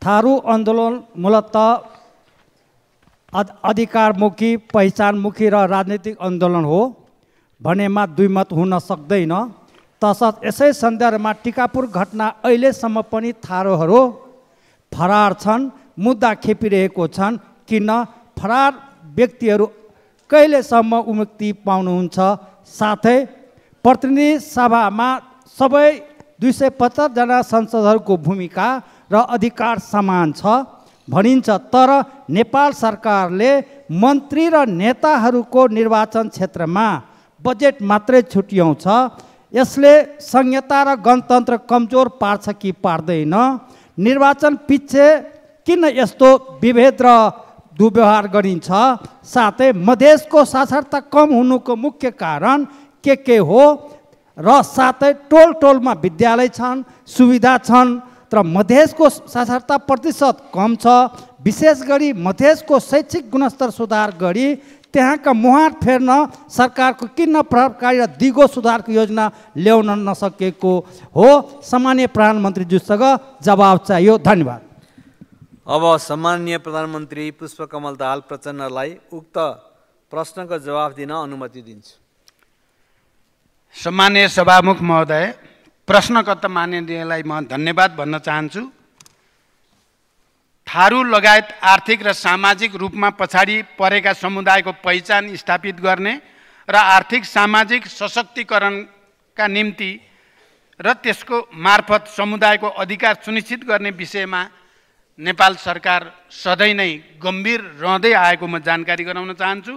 थारू आन्दोलन मूलतः अधिकारमुखी, पहिचानमुखी र राजनीतिक आन्दोलन हो भनेमा दुई मत हुन सक्दैन। तसर्थ यसै सन्दर्भमा टिकापुर घटना अहिलेसम्म पनि थारूहरू फरार छन्, मुद्दा खेपिरहेको छन्। किन फरार व्यक्तिहरू कहिलेसम्म मुक्ति पाउनुहुन्छ? साथै प्रतिनिधि सभामा सबै 250 जना सांसदहरूको भूमिका र अधिकार समान छ भनिन्छ, तर नेपाल सरकारले मन्त्री र नेताहरूको निर्वाचन क्षेत्रमा बजेट मात्रै छुट्याउँछ। यसले संहिता र गणतन्त्र कमजोर पार्छ कि पार्दैन? निर्वाचन पछि किन यस्तो विभेद र दुर्व्यवहार गरिन्छ? साथै मधेसको साक्षरता कम हुनुको मुख्य कारण के हो? र साथै टोल टोलमा विद्यालय छन्, सुविधा छन्, तर मधेसको साक्षरता प्रतिशत कम छ। विशेष गरी मधेसको शैक्षिक गुणस्तर सुधार गरी त्यहाँका मुहार फेर्न सरकारको किन प्रभावकारी र दिगो सुधारको योजना ल्याउन नसकेको हो? सामान्य प्रधानमन्त्रीज्यूसँग जवाब चाहियो। धन्यवाद। अब सम्माननीय प्रधानमन्त्री पुष्पकमल दाहाल प्रचण्डलाई उक्त प्रश्नको जवाब दिन अनुमति दिन्छु। सम्माननीय सभामुख महोदय, प्रश्नकर्ता माननीयलाई म धन्यवाद भन्न चाहन्छु। थारू लगायत आर्थिक र सामाजिक रूपमा पछाडि परेका समुदायको पहिचान स्थापित गर्ने र आर्थिक सामाजिक सशक्तिकरणका निम्ति र त्यसको मार्फत समुदायको अधिकार सुनिश्चित गर्ने विषयमा नेपाल सरकार सधैँ नै गम्भीर रहँदै आएको म जानकारी गराउन चाहन्छु।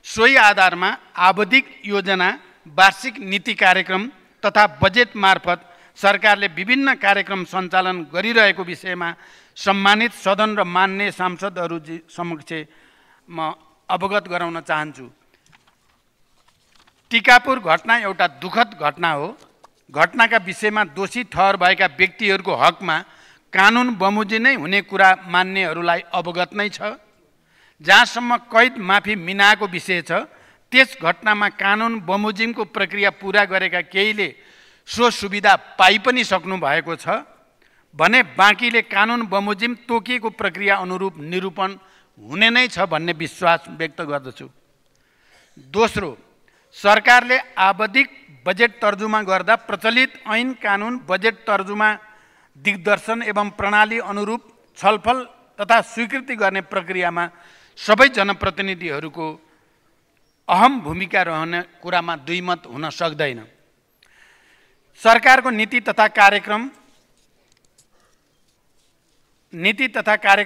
सोही आधारमा आवधिक योजना, वार्षिक नीति कार्यक्रम तथा बजेट मार्फत सरकारले विभिन्न कार्यक्रम सञ्चालन गरिरहेको विषयमा सम्मानित सदन र मान्य सांसदहरू समक्ष म अवगत गराउन चाहन्छु। टिकापुर घटना एउटा दुःखद घटना हो। घटनाका विषयमा दोषी ठहर भएका व्यक्तिहरूको हकमा कानुन बमोजिम नै हुने कुरा मान्यहरूलाई अवगत नै छ। जहाँसम्म कैद माफी मिनाको विषय छ, त्यस घटनामा कानुन बमोजिमको प्रक्रिया पुरा गरेका केहीले सो सुविधा पाइ पनि सक्नु भएको छ भने बाँकीले कानुन बमोजिम तोकिएको प्रक्रिया अनुरूप निरूपण हुने नै छ भन्ने विश्वास व्यक्त गर्दछु। दोस्रो, सरकारले आवधिक बजेट तर्जुमा गर्दा प्रचलित ऐन कानुन बजेट तर्जुमा दिग्दर्शन एवं प्रणाली अनुरूप छलफल तथा स्वीकृति गर्ने प्रक्रियामा सबै जनप्रतिनिधिहरूको अहम भूमिका रहने कुरामा दुई मत हुन सक्दैन। सरकारको नीति तथा कार्यक्रम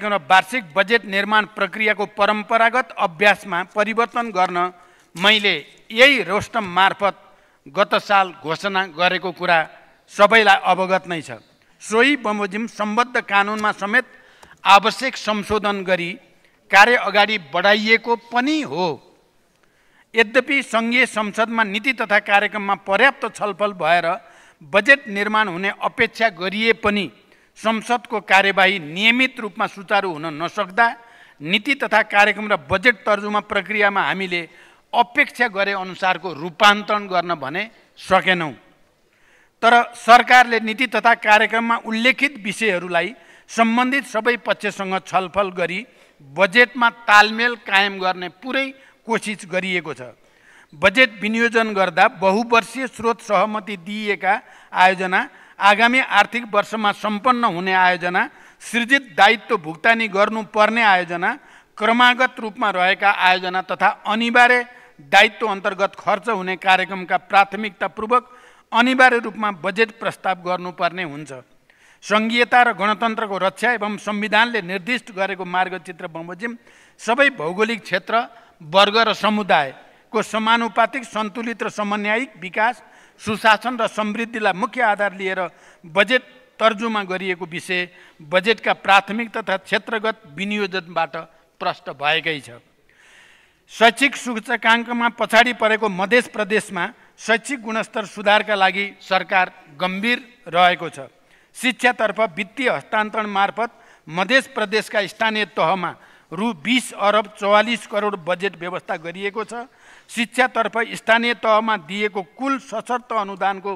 र वार्षिक बजेट निर्माण प्रक्रियाको परम्परागत अभ्यासमा परिवर्तन गर्न मैले यही रोस्टम मार्फत गत साल घोषणा गरेको कुरा सबैलाई अवगत नै छ। सोही बमोजिम सम्बद्ध कानुनमा समेत आवश्यक संशोधन गरी कार्य अगाडि बढाइएको पनि हो। यद्यपि सङ्घीय संसदमा नीति तथा कार्यक्रममा पर्याप्त छलफल भएर बजेट निर्माण हुने अपेक्षा गरिए पनि संसदको कार्यवाही नियमित रूपमा सुचारू हुन नसक्दा नीति तथा कार्यक्रम र बजेट तर्जुमा प्रक्रियामा हामीले अपेक्षा गरे अनुसारको रूपान्तरण गर्न भने सकेनौँ। तर सरकारले नीति तथा कार्यक्रममा उल्लेखित विषयहरूलाई सम्बन्धित सबै पक्षसँग छलफल गरी बजेटमा तालमेल कायम गर्ने पुरै कोसिस गरिएको छ। बजेट विनियोजन गर्दा बहुवर्षीय स्रोत सहमति दिइएका आयोजना, आगामी आर्थिक वर्षमा सम्पन्न हुने आयोजना, सृजित दायित्व भुक्तानी गर्नुपर्ने आयोजना, क्रमागत रूपमा रहेका आयोजना तथा अनिवार्य दायित्व अन्तर्गत खर्च हुने कार्यक्रमका प्राथमिकतापूर्वक अनिवार्य रूपमा बजेट प्रस्ताव गर्नुपर्ने हुन्छ। सङ्घीयता र गणतन्त्रको रक्षा एवं संविधानले निर्दिष्ट गरेको मार्गचित्र बमोजिम सबै भौगोलिक क्षेत्र, वर्ग र समुदायको समानुपातिक, सन्तुलित र समन्वयिक विकास, सुशासन र समृद्धिलाई मुख्य आधार लिएर बजेट तर्जुमा गरिएको विषय बजेटका प्राथमिक तथा क्षेत्रगत विनियोजनबाट प्रष्ट भएकै छ। शैक्षिक सूचकाङ्कमा पछाडि परेको मध्य प्रदेशमा शैक्षिक गुणस्तर सुधारका लागि सरकार गम्भीर रहेको छ। शिक्षातर्फ वित्तीय हस्तान्तरण मार्फत मध्य प्रदेशका स्थानीय तहमा रु 20 अरब 44 करोड बजेट व्यवस्था गरिएको छ। शिक्षातर्फ स्थानीय तहमा दिएको कुल सशर्त अनुदानको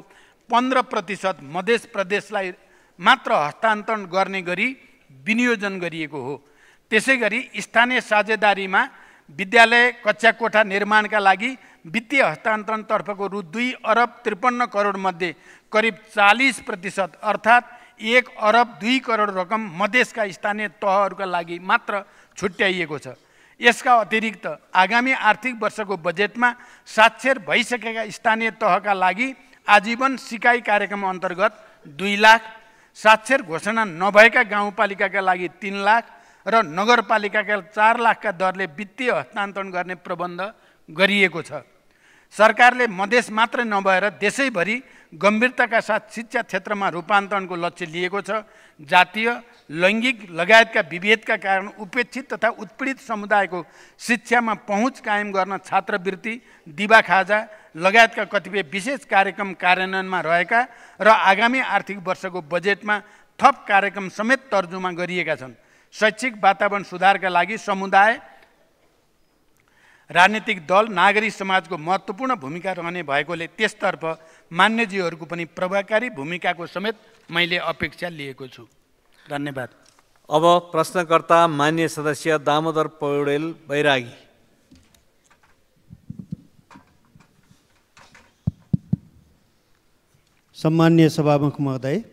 15% मध्य प्रदेशलाई मात्र हस्तान्तरण गर्ने गरी विनियोजन गरिएको हो। त्यसै गरी स्थानीय साझेदारीमा विद्यालय कक्षा कोठा निर्माणका लागि वित्तीय हस्तान्तरणतर्फको रु 2 अरब 53 करोड मध्ये करिब 40% अर्थात् 1 अरब 2 करोड रकम मधेसका स्थानीय तहहरूका लागि मात्र छुट्याइएको छ। यसका अतिरिक्त आगामी आर्थिक वर्षको बजेटमा साक्षर भइसकेका स्थानीय तहका लागि आजीवन सिकाइ कार्यक्रम अन्तर्गत 2 लाख, साक्षर घोषणा नभएका गाउँपालिकाका लागि 3 लाख र नगरपालिकाका 4 लाखका दरले वित्तीय हस्तान्तरण गर्ने प्रबन्ध गरिएको छ। सरकारले मधेस मात्र नभएर देशैभरि गम्भीरताका साथ शिक्षा क्षेत्रमा रूपान्तरणको लक्ष्य लिएको छ। जातीय, लैङ्गिक लगायतका विभेदका कारण उपेक्षित तथा उत्पीडित समुदायको शिक्षामा पहुँच कायम गर्न छात्रवृत्ति, दिवा खाजा लगायतका कतिपय विशेष कार्यक्रम कार्यान्वयनमा रहेका र आगामी आर्थिक वर्षको बजेटमा थप कार्यक्रम समेत तर्जुमा गरिएका छन्। शैक्षिक वातावरण सुधारका लागि समुदाय, राजनीतिक दल, नागरिक समाजको महत्त्वपूर्ण भूमिका रहने भएकोले त्यसतर्फ मान्यज्यूहरूको पनि प्रभावकारी भूमिकाको समेत मैले अपेक्षा लिएको छु। धन्यवाद। अब प्रश्नकर्ता मान्य सदस्य दामोदर पौडेल बैरागी। सम्मान्य सभामुख महोदय,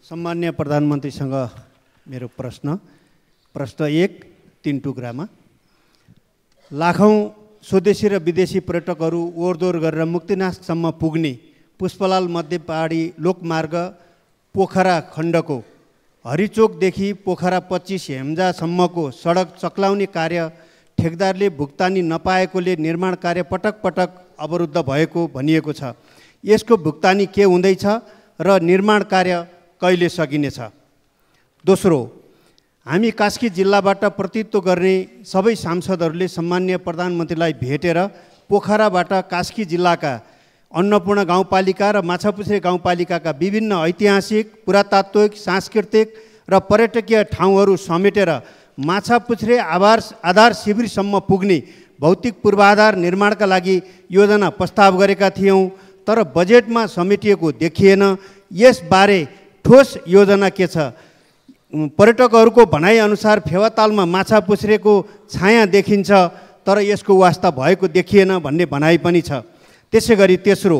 सम्मान्य प्रधानमन्त्रीसँग मेरो प्रश्न 1 3 टुक्रामा। लाखौं स्वदेशी र विदेशी पर्यटकहरू ओहोरदोहोर गरेर मुक्तिनाथसम्म पुग्ने पुष्पलाल मध्य पहाडी लोकमार्ग पोखरा खण्डको हरिचोकदेखि पोखरा 25 हेम्जासम्मको सडक चक्लाउने कार्य ठेकदारले भुक्तानी नपाएकोले निर्माण कार्य पटक पटक अवरुद्ध भएको भनिएको छ। यसको भुक्तानी के हुँदैछ र निर्माण कार्य कहिले सकिनेछ? दोस्रो, हामी कास्की जिल्लाबाट प्रतिनिधित्व गर्ने सबै सांसदहरूले सम्मान्य प्रधानमन्त्रीलाई भेटेर पोखराबाट कास्की जिल्लाका अन्नपूर्ण गाउँपालिका र माछापुछ्रे गाउँपालिकाका विभिन्न ऐतिहासिक, पुरातात्विक, सांस्कृतिक र पर्यटकीय ठाउँहरू समेटेर माछापुछ्रे आधार शिविरसम्म पुग्ने भौतिक पूर्वाधार निर्माणका लागि योजना प्रस्ताव गरेका थियौँ, तर बजेटमा समेटिएको देखिएन। यसबारे ठोस योजना के छ? पर्यटकहरूको भनाइअनुसार फेवातालमा माछापुछ्रेको छाया देखिन्छ, तर यसको वास्ता भएको देखिएन भन्ने भनाइ पनि छ। त्यसै गरी तेस्रो,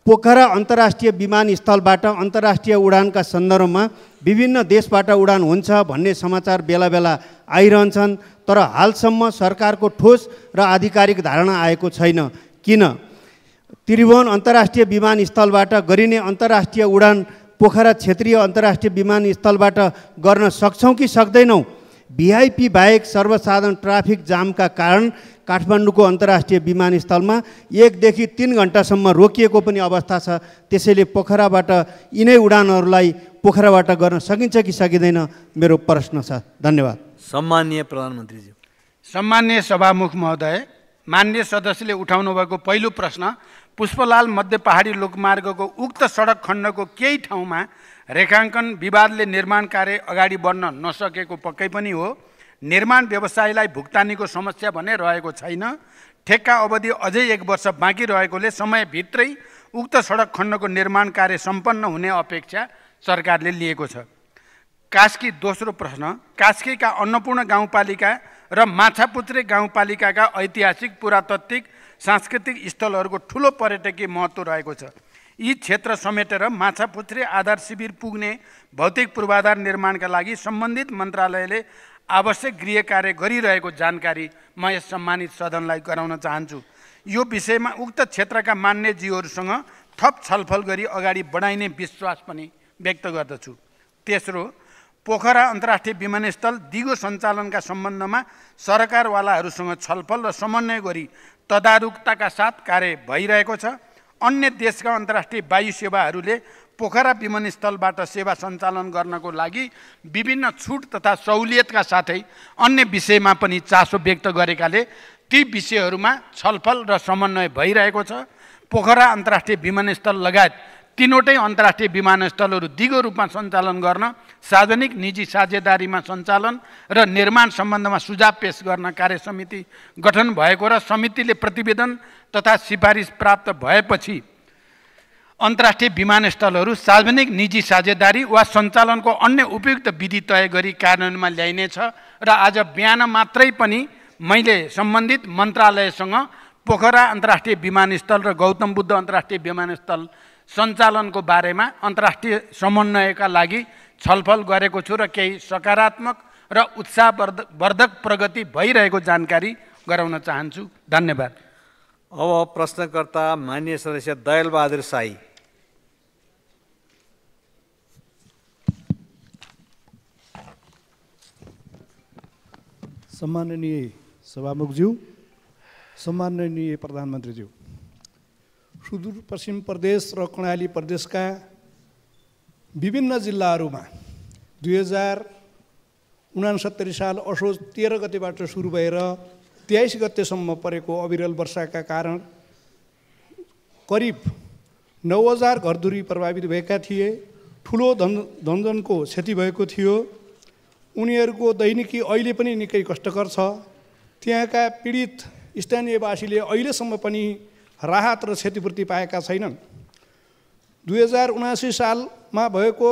पोखरा अन्तर्राष्ट्रिय विमानस्थलबाट अन्तर्राष्ट्रिय उडानका सन्दर्भमा विभिन्न देशबाट उडान हुन्छ भन्ने समाचार बेला बेला आइरहन्छन्, तर हालसम्म सरकारको ठोस र आधिकारिक धारणा आएको छैन। किन? त्रिभुवन अन्तर्राष्ट्रिय विमानस्थलबाट गरिने अन्तर्राष्ट्रिय उडान पोखरा क्षेत्रीय अन्तर्राष्ट्रिय विमानस्थलबाट गर्न सक्छौँ कि सक्दैनौँ? भिआइपी बाहेक सर्वसाधारण ट्राफिक जामका कारण काठमाडौँको अन्तर्राष्ट्रिय विमानस्थलमा 1 देखि 3 घण्टासम्म रोकिएको पनि अवस्था छ। त्यसैले पोखराबाट यिनै उडानहरूलाई पोखराबाट गर्न सकिन्छ कि सकिँदैन, मेरो प्रश्न छ। धन्यवाद। सम्माननीय प्रधानमन्त्रीज्यू। सम्मान्य सभामुख महोदय, मान्य सदस्यले उठाउनु भएको पहिलो प्रश्न पुष्पलाल मध्य पहाडी लोकमार्गको उक्त सडक खण्डको केही ठाउँमा रेखाङ्कन विवादले निर्माण कार्य अगाडि बढ्न नसकेको पक्कै पनि हो। निर्माण व्यवसायीलाई भुक्तानीको समस्या भने रहेको छैन। ठेक्का अवधि अझै 1 वर्ष बाँकी रहेकोले समयभित्रै उक्त सडक खण्डको निर्माण कार्य सम्पन्न हुने अपेक्षा सरकारले लिएको छ। कास्की दोस्रो प्रश्न, कास्कीका अन्नपूर्ण गाउँपालिका र माछापुछ्रे गाउँपालिकाका ऐतिहासिक, पुरातात्विक, सांस्कृतिक स्थलहरूको ठुलो पर्यटकीय महत्त्व रहेको छ। यी क्षेत्र समेटेर माछापुछ्रे आधार शिविर पुग्ने भौतिक पूर्वाधार निर्माणका लागि सम्बन्धित मन्त्रालयले आवश्यक गृह कार्य गरिरहेको जानकारी म यस सम्मानित सदनलाई गराउन चाहन्छु। यो विषयमा उक्त क्षेत्रका मान्यज्यूहरूसँग थप छलफल गरी अगाडि बढाइने विश्वास पनि व्यक्त गर्दछु। तेस्रो, पोखरा अन्तर्राष्ट्रिय विमानस्थल दिगो सञ्चालनका सम्बन्धमा सरकारवालाहरूसँग छलफल र समन्वय गरी तदारुकताका साथ कार्य भइरहेको छ। अन्य देशका अन्तर्राष्ट्रिय वायु सेवाहरूले पोखरा विमानस्थलबाट सेवा सञ्चालन गर्नको लागि विभिन्न छुट तथा सहुलियतका साथै अन्य विषयमा पनि चासो व्यक्त गरेकाले ती विषयहरूमा छलफल र समन्वय भइरहेको छ। पोखरा अन्तर्राष्ट्रिय विमानस्थल लगायत 3वटै अन्तर्राष्ट्रिय विमानस्थलहरू दिगो रूपमा सञ्चालन गर्न सार्वजनिक निजी साझेदारीमा सञ्चालन र निर्माण सम्बन्धमा सुझाव पेश गर्न कार्य समिति गठन भएको र समितिले प्रतिवेदन तथा सिफारिस प्राप्त भएपछि अन्तर्राष्ट्रिय विमानस्थलहरू सार्वजनिक निजी साझेदारी वा सञ्चालनको अन्य उपयुक्त विधि तय गरी कार्यान्वयनमा ल्याइनेछ र आज बिहान मात्रै पनि मैले सम्बन्धित मन्त्रालयसँग पोखरा अन्तर्राष्ट्रिय विमानस्थल र गौतम बुद्ध अन्तर्राष्ट्रिय विमानस्थल सञ्चालनको बारेमा अन्तर्राष्ट्रिय समन्वयका लागि छलफल गरेको छु र केही सकारात्मक र उत्साहवर्धक प्रगति भइरहेको जानकारी गराउन चाहन्छु। धन्यवाद। अब प्रश्नकर्ता माननीय सदस्य दयालबहादुर शाही। सम्माननीय सभामुखज्यू, सम्माननीय प्रधानमन्त्रीज्यू, सुदूरपश्चिम प्रदेश र कर्णाली प्रदेशका विभिन्न जिल्लाहरूमा 2069 साल असोज 13 गतेबाट सुरु भएर 23 गतेसम्म परेको अविरल वर्षाका कारण करिब 9000 घरधुरी प्रभावित भएका थिए। ठुलो धनजनको क्षति भएको थियो। उनीहरूको दैनिकी अहिले पनि निकै कष्टकर छ। त्यहाँका पीडित स्थानीयवासीले अहिलेसम्म पनि राहत र क्षतिपूर्ति पाएका छैनन्। 2079 सालमा भएको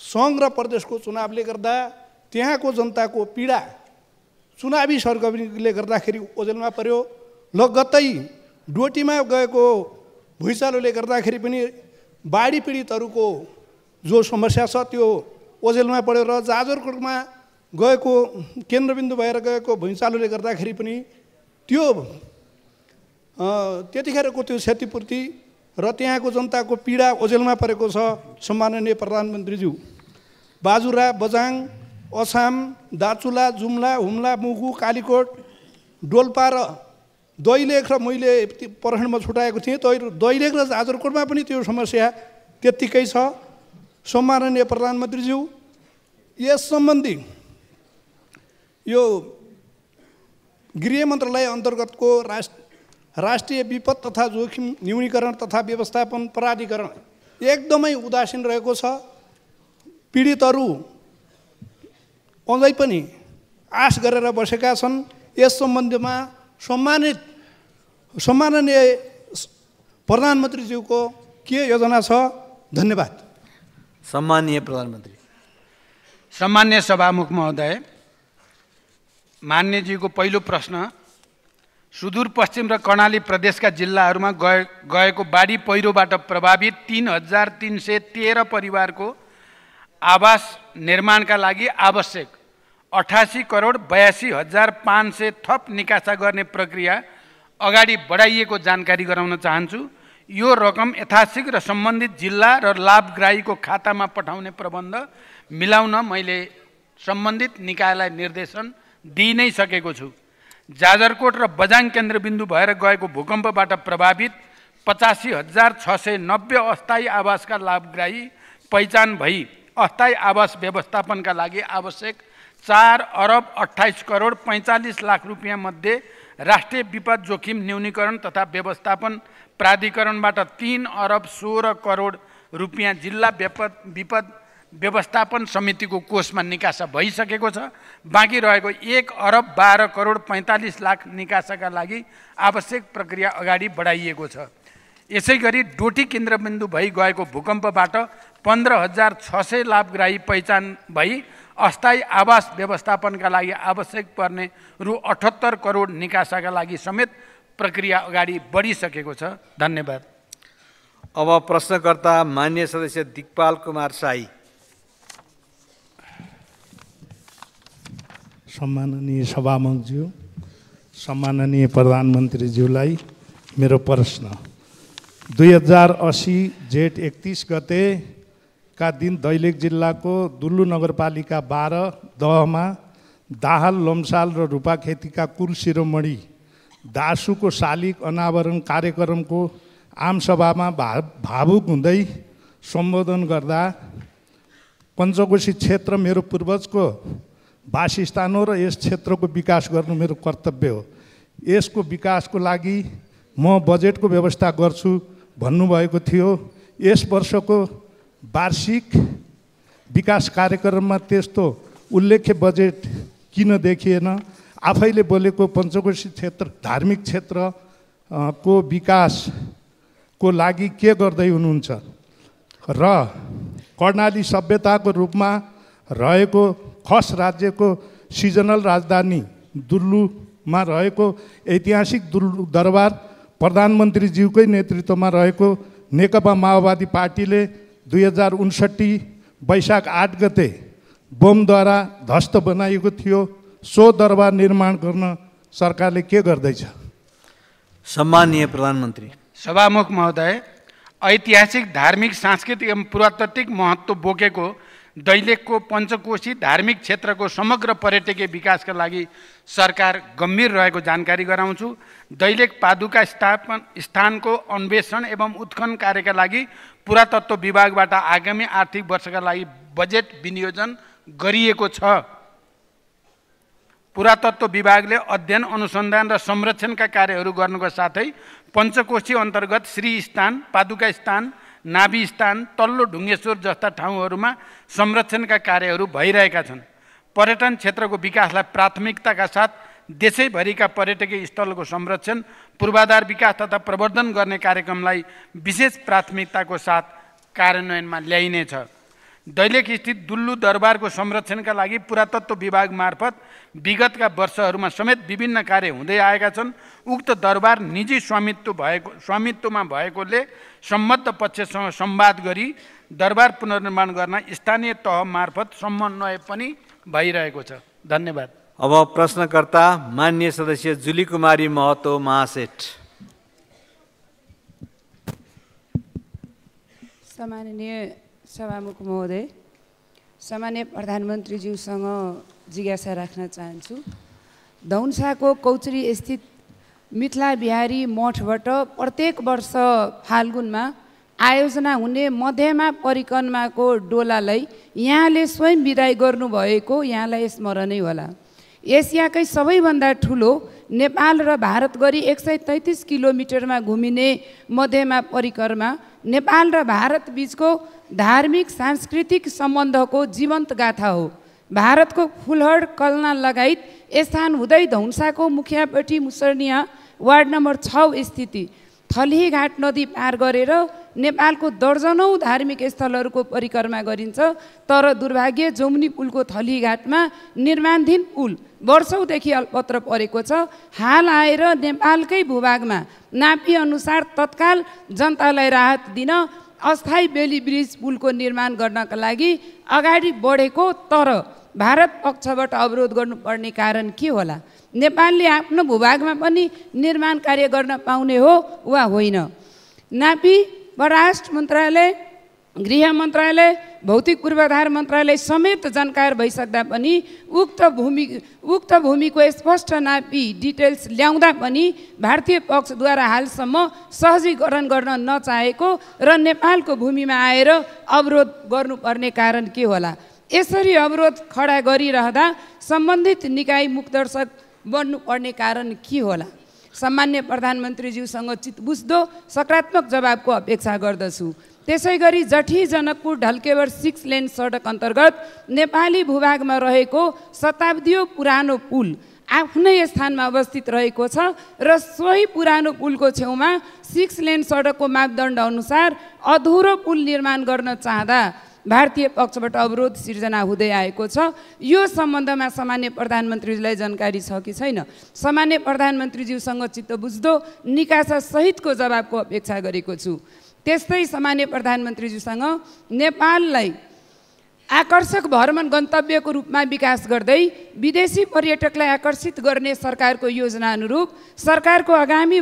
सङ्घ र प्रदेशको चुनावले गर्दा त्यहाँको जनताको पीडा चुनावी सरगर्मीले गर्दाखेरि ओझेलमा पर्यो। लगत्तै डोटीमा गएको भुइँचालोले गर्दाखेरि पनि बाढी पीडितहरूको जो समस्या छ त्यो ओझेलमा पऱ्यो र जाजरकोटमा गएको केन्द्रबिन्दु भएर गएको भुइँचालोले गर्दाखेरि पनि त्यो त्यतिखेरको त्यो क्षतिपूर्ति र त्यहाँको जनताको पीडा ओझेलमा परेको छ। सम्माननीय प्रधानमन्त्रीज्यू, बाजुरा, बजाङ, अछाम, दार्चुला, जुम्ला, हुम्ला, मुगु, कालीकोट, डोल्पा र दैलेख र मैले प्रश्नमा छुटाएको थिएँ दैलेख र जाजरकोटमा पनि त्यो समस्या त्यत्तिकै छ। सम्माननीय प्रधानमन्त्रीज्यू, यस सम्बन्धी यो गृह मन्त्रालय अन्तर्गतको राष्ट्रिय विपद तथा जोखिम न्यूनीकरण तथा व्यवस्थापन प्राधिकरण एकदमै उदासीन रहेको छ। पीडितहरू अझै पनि आश गरेर बसेका छन्। यस सम्बन्धमा सम्माननीय प्रधानमन्त्रीज्यूको के योजना छ? धन्यवाद। सम्माननीय प्रधानमन्त्री। सम्मान्य सभामुख महोदय, मान्यज्यूको पहिलो प्रश्न, सुदूरपश्चिम र कर्णाली प्रदेशका जिल्लाहरूमा गएको बाढी पहिरोबाट प्रभावित 3313 परिवारको आवास निर्माणका लागि आवश्यक 88,82,500 थप निकासा गर्ने प्रक्रिया अगाडि बढाइएको जानकारी गराउन चाहन्छु। यो रकम यथाशीघ्र सम्बन्धित जिल्ला र लाभग्राहीको खातामा पठाउने प्रबन्ध मिलाउन मैले सम्बन्धित निकायलाई निर्देशन दिइ नै सकेको छु। जाजरकोट र बजाङ केन्द्रबिन्दु भएर गएको भूकम्पबाट प्रभावित 85,690 अस्थायी आवासका लाभग्राही पहिचान भई अस्थायी आवास व्यवस्थापनका लागि आवश्यक 4,28,45,00,000 रुपियाँ मध्ये राष्ट्रिय विपद जोखिम न्यूनीकरण तथा व्यवस्थापन प्राधिकरणबाट 3,16,00,00,000 रुपियाँ जिल्ला विपद व्यवस्थापन समितिको कोषमा निकासा भइसकेको छ। बाँकी रहेको 1,12,45,00,000 निकासाका लागि आवश्यक प्रक्रिया अगाडि बढाइएको छ। यसै गरी डोटी केन्द्रबिन्दु भई गएको भूकम्पबाट 15,600 लाभग्राही पहिचान भई अस्थायी आवास व्यवस्थापनका लागि आवश्यक पर्ने रु 78 करोड निकासाका लागि समेत प्रक्रिया अगाडि बढिसकेको छ। धन्यवाद। अब प्रश्नकर्ता मान्य सदस्य दिकपाल कुमार शाही। सम्माननीय सभामुखज्यू, सम्माननीय प्रधानमन्त्रीज्यूलाई मेरो प्रश्न, 2080 जेठ 31 गते का दिन दैलेख जिल्लाको दुल्लु नगरपालिका 12 दहमा दाहाल, लम्साल र रूपाखेतीका कुल शिरोमणि दासुको शालिग अनावरण कार्यक्रमको आमसभामा भावुक हुँदै सम्बोधन गर्दा पञ्चकोशी क्षेत्र मेरो पूर्वजको वासस्थान हो र यस क्षेत्रको विकास गर्नु मेरो कर्तव्य हो। यसको विकासको लागि म बजेटको व्यवस्था गर्छु भन्नुभएको थियो। यस वर्षको वार्षिक विकास कार्यक्रममा त्यस्तो उल्लेख्य बजेट किन देखिएन? आफैले बोलेको पञ्चकोशी क्षेत्र धार्मिक क्षेत्रको विकास को लागि के गर्दै हुनुहुन्छ र कर्णाली सभ्यताको रूपमा रहेको खस राज्यको सिजनल राजधानी दुल्लुमा रहेको ऐतिहासिक दुल्लु दरबार प्रधानमन्त्रीज्यूकै नेतृत्वमा रहेको नेकपा माओवादी पार्टीले 2059 वैशाख 8 गते बमद्वारा ध्वस्त बनाइएको थियो। सो दरबार निर्माण गर्न सरकारले के गर्दैछ? सम्माननीय प्रधानमन्त्री। सभामुख महोदय, ऐतिहासिक धार्मिक सांस्कृतिक एवं पुरातात्विक महत्त्व बोकेको दैलेखको पञ्चकोशी धार्मिक क्षेत्रको समग्र पर्यटकीय विकासका लागि सरकार गम्भीर रहेको जानकारी गराउँछु। दैलेख पादुका स्थानको अन्वेषण एवं उत्खनन कार्यका लागि पुरातत्व विभागबाट आगामी आर्थिक वर्षका लागि बजेट विनियोजन गरिएको छ। पुरातत्व विभागले अध्ययन अनुसन्धान र संरक्षणका कार्यहरू गर्नुको साथै पञ्चकोशी अन्तर्गत श्री स्थान, पादुका स्थान, नाभि स्थान, तल्लो ढुङ्गेश्वर जस्ता ठाउँहरूमा संरक्षणका कार्यहरू भइरहेका छन्। पर्यटन क्षेत्रको विकासलाई प्राथमिकताका साथ देशैभरिका पर्यटकीय स्थलको संरक्षण, पूर्वाधार विकास तथा प्रवर्धन गर्ने कार्यक्रमलाई विशेष प्राथमिकताको साथ कार्यान्वयनमा ल्याइनेछ। दैलेख स्थित दुल्लु दरबारको संरक्षणका लागि पुरातत्व विभाग मार्फत विगतका वर्षहरूमा समेत विभिन्न कार्य हुँदै आएका छन्। उक्त दरबार निजी स्वामित्वमा भएकोले सम्बद्ध पक्षसँग संवाद गरी दरबार पुनर्निर्माण गर्न स्थानीय तह मार्फत समन्वय पनि भइरहेको छ। धन्यवाद। अब प्रश्नकर्ता माननीय सदस्य जुली कुमारी महतो महासेठ। सम्माननीय सभामुख महोदय, सम्माननीय प्रधानमन्त्रीज्यूसँग जिज्ञासा राख्न चाहन्छु। धौन्साको कौचरी स्थित मिथिला बिहारी मठबाट प्रत्येक वर्ष फाल्गुनमा आयोजना हुने मध्यमा परिक्रमाको डोलालाई यहाँले स्वयं विदाई गर्नुभएको यहाँलाई स्मरणै होला। एसियाकै सबैभन्दा ठुलो नेपाल र भारत गरी 133 किलोमिटरमा घुमिने मध्यमा परिक्रमा नेपाल र भारत बीचको धार्मिक सांस्कृतिक सम्बन्धको जीवन्त गाथा हो। भारतको फुलहड कल्ना लगायत स्थान हुँदै धौन्साको मुखियापट्टि मुसर्निया वार्ड नम्बर 6 स्थिति थलीघाट नदी पार गरेर नेपालको दर्जनौं धार्मिक स्थलहरूको परिक्रमा गरिन्छ। तर दुर्भाग्य जमुनी पुलको थलीघाटमा निर्माणाधीन पुल वर्षौंदेखि अल्पत्र परेको छ। हाल आएर नेपालकै भूभागमा नापी अनुसार तत्काल जनतालाई राहत दिन अस्थायी बेली ब्रिज पुलको निर्माण गर्नका लागि अगाडि बढेको, तर भारत पक्षबाट अवरोध गर्नुपर्ने कारण के होला? नेपालले आफ्नो भूभागमा पनि निर्माण कार्य गर्न पाउने हो वा होइन? नापी परराष्ट्र मन्त्रालय, गृह मन्त्रालय, भौतिक पूर्वाधार मन्त्रालय समेत जानकार भइसक्दा पनि उक्त भूमिको स्पष्ट नापी डिटेल्स ल्याउँदा पनि भारतीय पक्षद्वारा हालसम्म सहजीकरण गर्न नचाहेको र नेपालको भूमिमा आएर अवरोध गर्नुपर्ने कारण के होला? यसरी अवरोध खडा गरिरहँदा सम्बन्धित निकाय मुखदर्शक बन्नुपर्ने कारण के होला? सम्मान्य प्रधानमन्त्रीज्यूसँग चित्तबुझ्दो सकारात्मक जवाबको अपेक्षा गर्दछु। त्यसैगरी जठी जनकपुर ढल्केवर 6 लेन सडक अन्तर्गत नेपाली भूभागमा रहेको शताब्दीय पुरानो पुल आफ्नै स्थानमा अवस्थित रहेको छ र सोही पुरानो पुलको छेउमा 6 लेन सडकको मापदण्ड अनुसार अधुरो पुल निर्माण गर्न चाहँदा भारतीय पक्षबाट अवरोध सिर्जना हुँदै आएको छ। यो सम्बन्धमा सामान्य प्रधानमन्त्रीज्यूलाई जानकारी छ कि छैन? सामान्य प्रधानमन्त्रीज्यूसँग चित्त बुझ्दो निकासा सहितको जवाबको अपेक्षा गरेको छु। त्यस्तै सामान्य प्रधानमन्त्रीज्यूसँग नेपाललाई आकर्षक भ्रमण गन्तव्यको रूपमा विकास गर्दै विदेशी पर्यटकलाई आकर्षित गर्ने सरकारको योजना अनुरूप सरकारको आगामी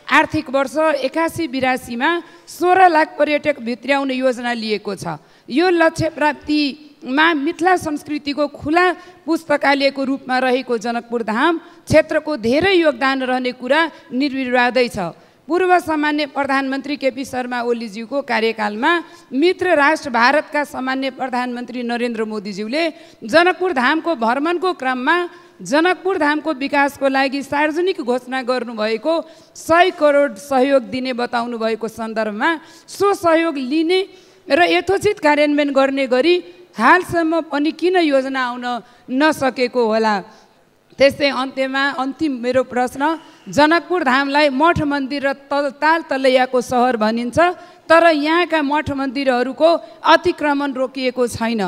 आर्थिक वर्ष 81-82मा 16 लाख पर्यटक भित्र्याउने योजना लिएको छ। यो लक्ष्य प्राप्तिमा मिथिला संस्कृतिको खुला पुस्तकालयको रूपमा रहेको जनकपुर धाम क्षेत्रको धेरै योगदान रहने कुरा निर्विवादै छ। पूर्व सामान्य प्रधानमन्त्री केपी शर्मा ओलीज्यूको कार्यकालमा मित्र राष्ट्र भारतका सामान्य प्रधानमन्त्री नरेन्द्र मोदीज्यूले जनकपुर धामको भ्रमणको क्रममा जनकपुर धामको विकासको लागि सार्वजनिक घोषणा गर्नुभएको 100 करोड सहयोग दिने बताउनु भएको सन्दर्भमा सो सहयोग लिने र यथोचित कार्यान्वयन गर्ने गरी हालसम्म पनि किन योजना आउन नसकेको होला? त्यस्तै अन्त्यमा अन्तिम मेरो प्रश्न, जनकपुर धामलाई मठ मन्दिर र ताल तलैयाको सहर भनिन्छ, तर यहाँका मठ मन्दिरहरूको अतिक्रमण रोकिएको छैन।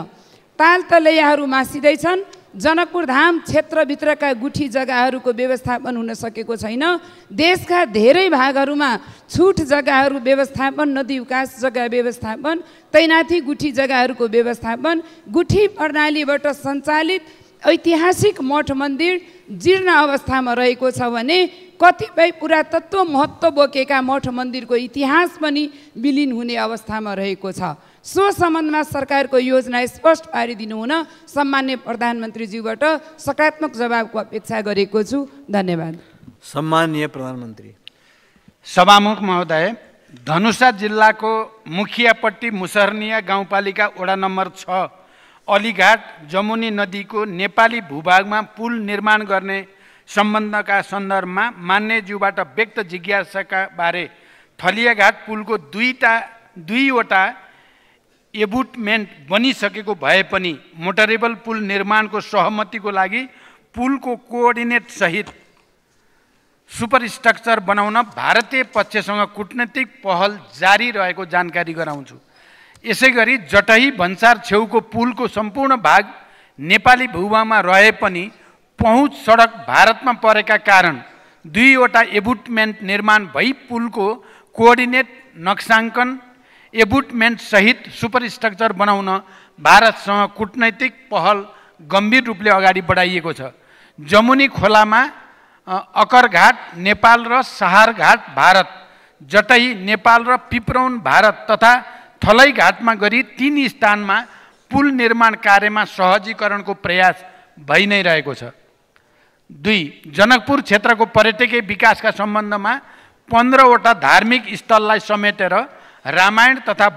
ताल तलैयाहरू मासिँदैछन्। जनकपुर धाम क्षेत्रभित्रका गुठी जग्गाहरूको व्यवस्थापन हुन सकेको छैन। देशका धेरै भागहरूमा छुट जग्गाहरू व्यवस्थापन, नदी विकास जग्गा व्यवस्थापन, तैनाथी गुठी जग्गाहरूको व्यवस्थापन, गुठी प्रणालीबाट सञ्चालित ऐतिहासिक मठ मन्दिर जीर्ण अवस्थामा रहेको छ भने कतिपय पुरातत्व महत्त्व बोकेका मठ मन्दिरको इतिहास पनि विलीन हुने अवस्थामा रहेको छ। सो सम्बन्धमा सरकारको योजना स्पष्ट पारिदिनु हुन सम्मान्य प्रधानमन्त्रीज्यूबाट सकारात्मक जवाबको अपेक्षा गरेको छु। धन्यवाद। सम्माननीय प्रधानमन्त्री। सभामुख महोदय, धनुषा जिल्लाको मुखियापट्टी मुसहरनिया गाउँपालिका वडा नम्बर 6 अलीघाट जमुनी नदीको नेपाली भूभागमा पुल निर्माण गर्ने सम्बन्धका सन्दर्भमा मान्यज्यूबाट व्यक्त जिज्ञासाका बारे थलियाघाट पुलको दुईवटा एबुटमेन्ट बनिसकेको भए पनि मोटरेबल पुल निर्माणको सहमतिको लागि पुलको कोअर्डिनेट सहित सुपरस्ट्रक्चर बनाउन भारतीय पक्षसँग कूटनीतिक पहल जारी रहेको जानकारी गराउँछु। यसैगरी जटही भन्सार छेउको पुलको सम्पूर्ण भाग नेपाली भूभागमा रहे पनि पहुँच सडक भारतमा परेका कारण दुईवटा एबुटमेन्ट निर्माण भई पुलको कोअर्डिनेट नक्साङ्कन एबुटमेन्ट सहित सुपरस्ट्रक्चर बनाउन भारतसँग कूटनैतिक पहल गम्भीर रूपले अगाडि बढाइएको छ। जमुनी खोलामा अकरघाट नेपाल र सहारघाट भारत, जटही नेपाल र पिप्रौन भारत तथा थलै घाटमा गरी 3 स्थानमा पुल निर्माण कार्यमा सहजीकरणको प्रयास भइ नै रहेको छ। 2. जनकपुर क्षेत्रको पर्यटकीय विकासका सम्बन्धमा 15वटा धार्मिक स्थललाई समेटेर रामायण तथा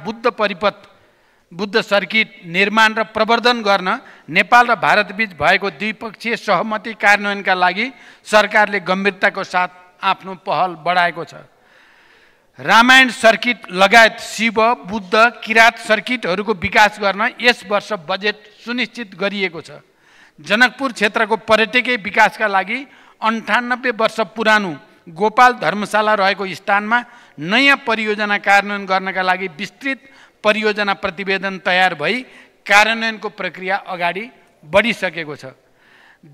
बुद्ध सर्किट निर्माण र प्रवर्धन गर्न नेपाल र भारतबीच भएको द्विपक्षीय सहमति कार्यान्वयनका लागि सरकारले गम्भीरताको साथ आफ्नो पहल बढाएको छ। रामायण सर्किट लगायत शिव, बुद्ध, किरात सर्किटहरूको विकास गर्न यस वर्ष बजेट सुनिश्चित गरिएको छ। जनकपुर क्षेत्रको पर्यटकीय विकासका लागि 98 वर्ष पुरानो गोपाल धर्मशाला रहेको स्थानमा नयाँ परियोजना कार्यान्वयन गर्नका लागि विस्तृत परियोजना प्रतिवेदन तयार भई कार्यान्वयनको प्रक्रिया अगाडि बढिसकेको छ।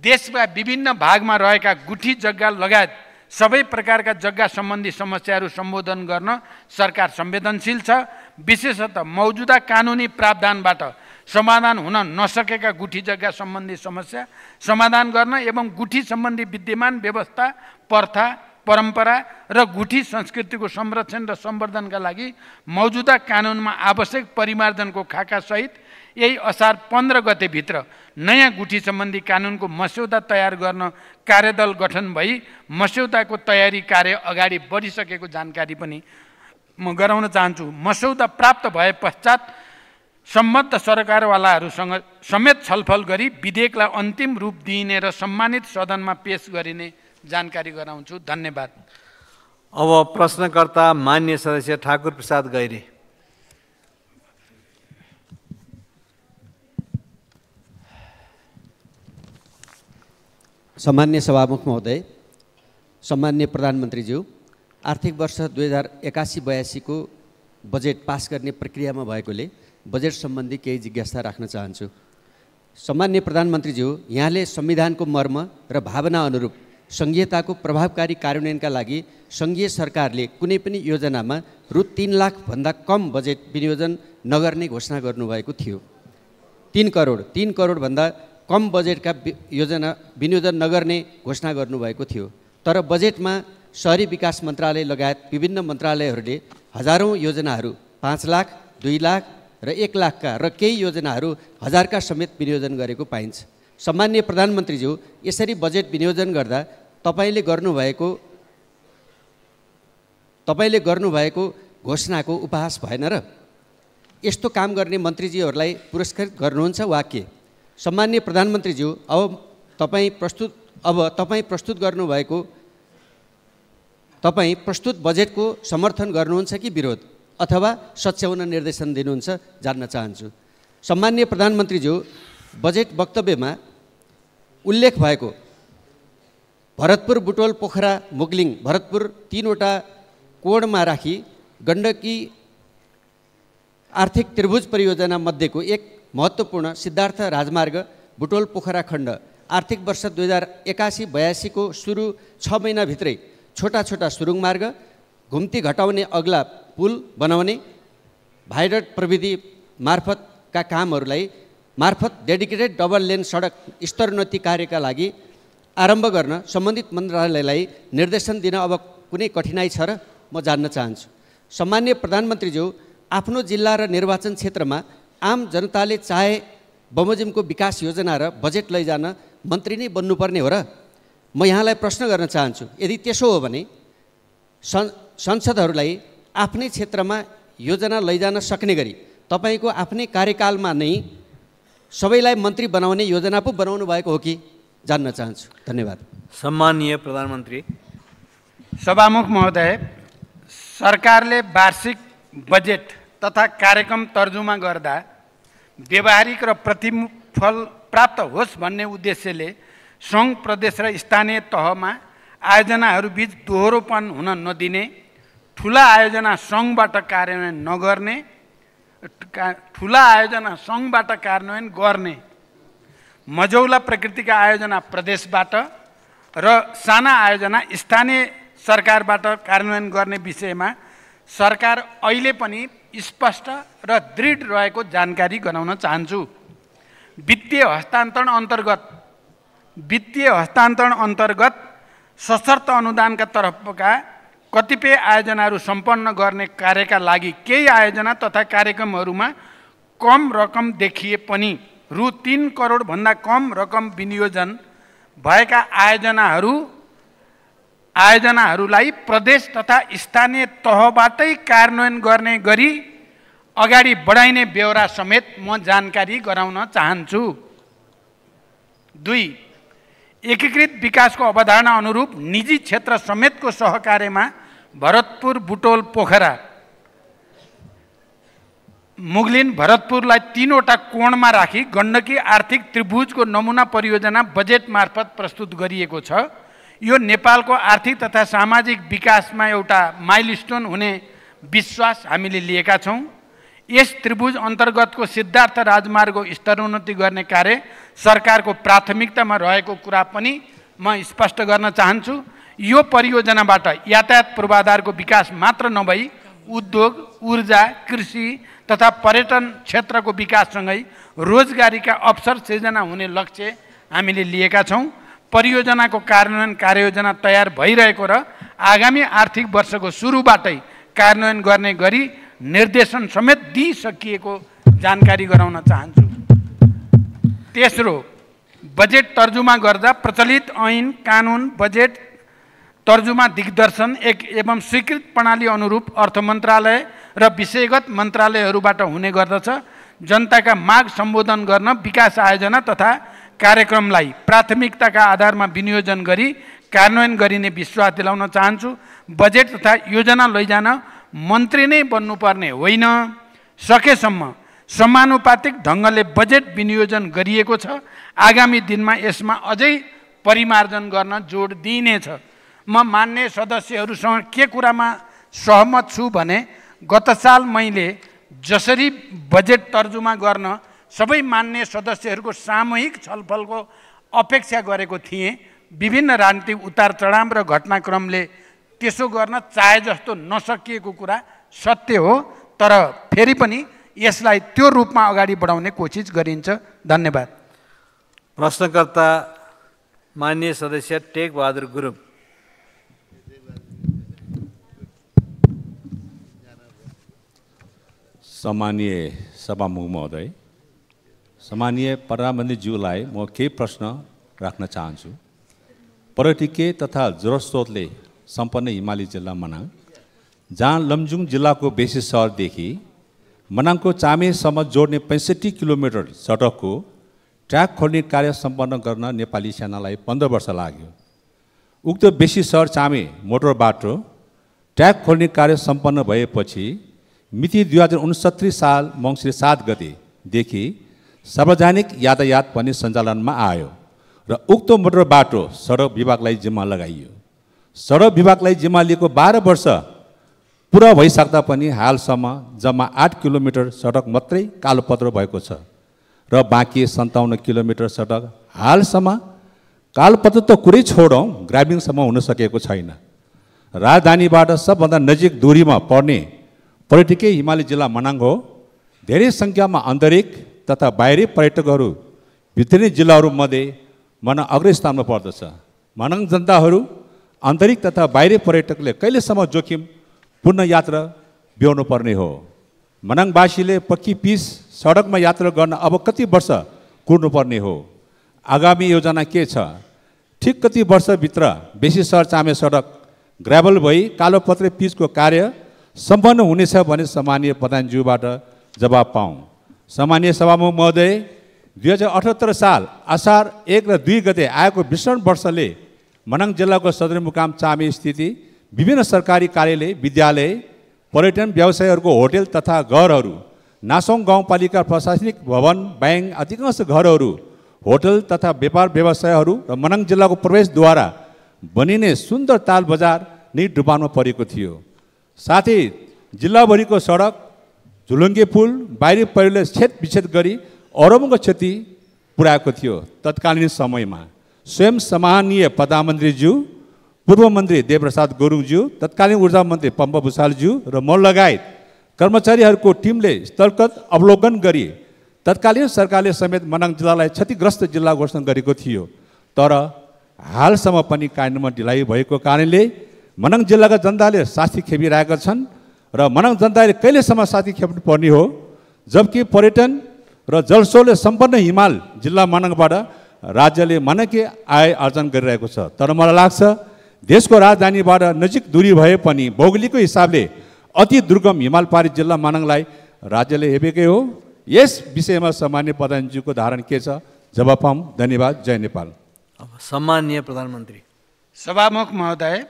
देशका विभिन्न भागमा रहेका गुठी जग्गा लगायत सबै प्रकारका जग्गा सम्बन्धी समस्याहरू सम्बोधन गर्न सरकार संवेदनशील छ। विशेषतः मौजुदा कानुनी प्रावधानबाट समाधान हुन नसकेका गुठी जग्गा सम्बन्धी समस्या समाधान गर्न एवं गुठी सम्बन्धी विद्यमान व्यवस्था, प्रथा, परम्परा र गुठी संस्कृतिको संरक्षण र सम्वर्धनका लागि मौजुदा कानुनमा आवश्यक परिमार्जनको खाका सहित यही असार 15 गतेभित्र नयाँ गुठी सम्बन्धी कानुनको मस्यौदा तयार गर्न कार्यदल गठन भई मस्यौदाको तयारी कार्य अगाडि बढिसकेको जानकारी पनि म गराउन चाहन्छु। मस्यौदा प्राप्त भए पश्चात सम्बद्ध सरकारवालाहरूसँग समेत छलफल गरी विधेयकलाई अन्तिम रूप दिइने र सम्मानित सदनमा पेश गरिने जानकारी गराउँछु। धन्यवाद। अब प्रश्नकर्ता मान्य सदस्य ठाकुर प्रसाद गैरे। सम्मान्य सभामुख महोदय, सम्मान्य प्रधानमन्त्रीज्यू, आर्थिक वर्ष 2081-82 को बजेट पास गर्ने प्रक्रियामा भएकोले बजेट सम्बन्धी केही जिज्ञासा राख्न चाहन्छु। सम्मान्य प्रधानमन्त्रीज्यू, यहाँले संविधानको मर्म र भावना अनुरूप सङ्घीयताको प्रभावकारी कार्यान्वयनका लागि सङ्घीय सरकारले कुनै पनि योजनामा रु 3 लाख भन्दा कम बजेट विनियोजन नगर्ने घोषणा गर्नुभएको थियो। 3 करोड भन्दा कम बजेटका योजना विनियोजन नगर्ने घोषणा गर्नुभएको थियो। तर बजेटमा शहरी विकास मन्त्रालय लगायत विभिन्न मन्त्रालयहरूले हजारौँ योजनाहरू 5 लाख, 2 लाख र 1 लाखका र केही योजनाहरू 1000 का समेत विनियोजन गरेको पाइन्छ। सम्मान्य प्रधानमन्त्रीज्यू, यसरी बजेट विनियोजन गर्दा तपाईँले गर्नुभएको घोषणाको उपहास भएन र? यस्तो काम गर्ने मन्त्रीजीहरूलाई पुरस्कृत गर्नुहुन्छ वा के? सम्मान्य प्रधानमन्त्रीज्यू, अब तपाईँ प्रस्तुत बजेटको समर्थन गर्नुहुन्छ कि विरोध अथवा सच्याउन निर्देशन दिनुहुन्छ जान्न चाहन्छु। सम्मान्य प्रधानमन्त्रीज्यू, बजेट वक्तव्यमा उल्लेख भएको भरतपुर बुटोल पोखरा मुगलिङ भरतपुर 3वटा कोणमा राखी गण्डकी आर्थिक त्रिभुज परियोजना मध्येको एक महत्त्वपूर्ण सिद्धार्थ राजमार्ग बुटोल पोखरा खण्ड आर्थिक वर्ष 2081-82 को सुरु 6 महिनाभित्रै छोटा छोटा सुरुङ मार्ग घुम्ती घटाउने अग्ला पुल बनाउने भाइडक्ट प्रविधि मार्फतका कामहरूलाई मार्फत डेडिकेटेड डबल लेन सडक स्तरोन्नति कार्यका लागि आरम्भ गर्न सम्बन्धित मन्त्रालयलाई निर्देशन दिन अब कुनै कठिनाइ छ र म जान्न चाहन्छु। सम्माननीय प्रधानमन्त्रीज्यू, आफ्नो जिल्ला र निर्वाचन क्षेत्रमा आम जनताले चाहे बमोजिमको विकास योजना र बजेट लैजान मन्त्री नै बन्नुपर्ने हो र? म यहाँलाई प्रश्न गर्न चाहन्छु, यदि त्यसो हो भने संसदहरूलाई आफ्नै क्षेत्रमा योजना लैजान सक्ने गरी तपाईँको आफ्नै कार्यकालमा नै सबैलाई मन्त्री बनाउने योजना पो बनाउनु भएको हो कि जान्न चाहन्छु। धन्यवाद। सम्माननीय प्रधानमन्त्री। सभामुख महोदय, सरकारले वार्षिक बजेट तथा कार्यक्रम तर्जुमा गर्दा व्यवहारिक र प्रतिफल प्राप्त होस् भन्ने उद्देश्यले सङ्घ प्रदेश र स्थानीय तहमा आयोजनाहरूबीच दोहोरोपन हुन नदिने, ठुला आयोजना सङ्घबाट कार्यान्वयन नगर्ने, ठुला आयोजना सङ्घबाट कार्यान्वयन गर्ने, मझौला प्रकृतिका आयोजना प्रदेशबाट र साना आयोजना स्थानीय सरकारबाट कार्यान्वयन गर्ने विषयमा सरकार अहिले पनि स्पष्ट र दृढ रहेको जानकारी गराउन चाहन्छु। वित्तीय हस्तान्तरण अन्तर्गत सशर्त अनुदानका तर्फका कतिपय आयोजनाहरू सम्पन्न गर्ने कार्यका लागि केही आयोजना तथा कार्यक्रमहरूमा कम रकम देखिए पनि रु 3 करोडभन्दा कम रकम विनियोजन भएका आयोजनाहरूलाई प्रदेश तथा स्थानीय तहबाटै कार्यान्वयन गर्ने गरी अगाडि बढाइने ब्यौरा समेत म जानकारी गराउन चाहन्छु। 2. एकीकृत विकासको अवधारणा अनुरूप निजी क्षेत्र समेतको सहकार्यमा भरतपुर बुटोल पोखरा मुगलिन भरतपुरलाई 3वटा कोणमा राखी गण्डकी आर्थिक त्रिभुजको नमुना परियोजना बजेट मार्फत प्रस्तुत गरिएको छ। यो नेपालको आर्थिक तथा सामाजिक विकासमा एउटा माइलस्टोन हुने विश्वास हामीले लिएका छौँ। यस त्रिभुज अन्तर्गतको सिद्धार्थ राजमार्गको स्तरोन्नति गर्ने कार्य सरकारको प्राथमिकतामा रहेको कुरा पनि म स्पष्ट गर्न चाहन्छु। यो परियोजनाबाट यातायात पूर्वाधारको विकास मात्र नभई उद्योग, ऊर्जा, कृषि तथा पर्यटन क्षेत्रको विकाससँगै रोजगारीका अवसर सृजना हुने लक्ष्य हामीले लिएका छौँ। परियोजनाको कार्यान्वयन कार्ययोजना तयार भइरहेको र आगामी आर्थिक वर्षको सुरुबाटै कार्यान्वयन गर्ने गरी निर्देशन समेत दिइसकिएको जानकारी गराउन चाहन्छु। तेस्रो, बजेट तर्जुमा गर्दा प्रचलित ऐन कानुन बजेट तर्जुमा दिग्दर्शन एवं स्वीकृत प्रणाली अनुरूप अर्थ मन्त्रालय र विषयगत मन्त्रालयहरूबाट हुने गर्दछ। जनताका माग सम्बोधन गर्न विकास आयोजना तथा कार्यक्रमलाई प्राथमिकताका आधारमा विनियोजन गरी कार्यान्वयन गरिने विश्वास दिलाउन चाहन्छु। बजेट तथा योजना लैजान मन्त्री नै बन्नुपर्ने होइन, सकेसम्म समानुपातिक ढङ्गले बजेट विनियोजन गरिएको छ। आगामी दिनमा यसमा अझै परिमार्जन गर्न जोड दिइनेछ। म मान्य सदस्यहरूसँग के कुरामा सहमत छु भने गत साल मैले जसरी बजेट तर्जुमा गर्न सबै मान्य सदस्यहरूको सामूहिक छलफलको अपेक्षा गरेको थिएँ, विभिन्न राजनीतिक उतार चढाव र घटनाक्रमले त्यसो गर्न चाहे जस्तो नसकिएको कुरा सत्य हो, तर फेरि पनि यसलाई त्यो रूपमा अगाडि बढाउने कोसिस गरिन्छ। धन्यवाद। प्रश्नकर्ता माननीय सदस्य टेक बहादुर गुरुङ। सम्मानीय सभामुख महोदय, सम्मानीय प्रधानमन्त्रीज्यूलाई म केही प्रश्न राख्न चाहन्छु। पर्यटकीय तथा जलस्रोतले सम्पन्न हिमाली जिल्ला मनाङ, जहाँ लमजुङ जिल्लाको बेसी सहरदेखि मनाङको चामेसम्म जोड्ने 65 किलोमिटर सडकको ट्र्याक खोल्ने कार्य सम्पन्न गर्न नेपाली सेनालाई 15 वर्ष लाग्यो। उक्त बेसी सहर चामे मोटर बाटो ट्र्याक खोल्ने कार्य सम्पन्न भएपछि मिति 2069 साल मङ्सिर 7 गतेदेखि सार्वजनिक यातायात पनि सञ्चालनमा आयो र उक्त मोटर बाटो सडक विभागलाई जिम्मा लगाइयो। सडक विभागलाई जिम्मा लिएको 12 वर्ष पुरा भइसक्दा पनि हालसम्म जम्मा 8 किलोमिटर सडक मात्रै कालोपत्र भएको छ र बाँकी 57 किलोमिटर सडक हालसम्म कालोपत्र त कुरै छोडौँ, ग्रामीणसम्म हुन सकेको छैन। राजधानीबाट सबभन्दा नजिक दूरीमा पर्ने पर्यटकीय हिमाली जिल्ला मनाङ हो। धेरै सङ्ख्यामा आन्तरिक तथा बाहिरी पर्यटकहरू भित्री जिल्लाहरूमध्ये मनाङ अग्र स्थानमा पर्दछ। मनाङ जनताहरू आन्तरिक तथा बाहिरी पर्यटकले कहिलेसम्म जोखिम पूर्ण यात्रा ब्याउनु पर्ने हो? मनाङवासीले पक्की पिच सडकमा यात्रा गर्न अब कति वर्ष कुर्नुपर्ने हो? आगामी योजना के छ? ठिक कति वर्षभित्र बेसी सहर चामे सडक ग्राभल भई कालोपत्रे पिचको कार्य सम्पन्न हुनेछ भने सम्माननीय प्रधानज्यूबाट जवाब पाऊँ। सम्माननीय सभामुख महोदय, 2078 साल असार 1 र 2 गते आएको भीषण वर्षले मनाङ जिल्लाको सदरमुकाम चामे स्थिति विभिन्न सरकारी कार्यालय, विद्यालय, पर्यटन व्यवसायहरूको होटल तथा घरहरू, नासोङ गाउँपालिका प्रशासनिक भवन, ब्याङ्क, अधिकांश घरहरू, होटल तथा व्यापार व्यवसायहरू र मनाङ जिल्लाको प्रवेशद्वारा बनिने सुन्दर ताल बजार नै डुबानमा परेको थियो। साथै जिल्लाभरिको सडक, झुलुङ्गे पुल, बाहिरी पहिरोले छेदविच्छेद गरी अरबौँको क्षति पुर्याएको थियो। तत्कालीन समयमा स्वयं सम्माननीय प्रधानमन्त्रीज्यू, पूर्व मन्त्री देवप्रसाद गुरुङज्यू, तत्कालीन ऊर्जा मन्त्री पम्प भुषालज्यू र म लगायत कर्मचारीहरूको टिमले स्थलगत अवलोकन गरी तत्कालीन सरकारले समेत मनाङ जिल्लालाई क्षतिग्रस्त जिल्ला घोषणा गरेको थियो। तर हालसम्म पनि कार्यान्वयनमा ढिलाइ भएको कारणले मनाङ जिल्लाका जनताले शास्ति खेपिरहेका छन् र मनाङ जनताले कहिलेसम्म शास्ति खेप्नु पर्ने हो? जबकि पर्यटन र जलस्रोतले सम्पन्न हिमाल जिल्ला मनाङबाट राज्यले मनकै आय आर्जन गरिरहेको छ। तर मलाई लाग्छ देशको राजधानीबाट नजिक दूरी भए पनि भौगोलिक हिसाबले अति दुर्गम हिमाल पारी जिल्ला मनाङलाई राज्यले हेपेकै हो। यस विषयमा सम्माननीय प्रधानज्यूको धारणा के छ? जवाब पाऊँ। धन्यवाद। जय नेपाल। सम्माननीय प्रधानमन्त्री। सभामुख महोदय,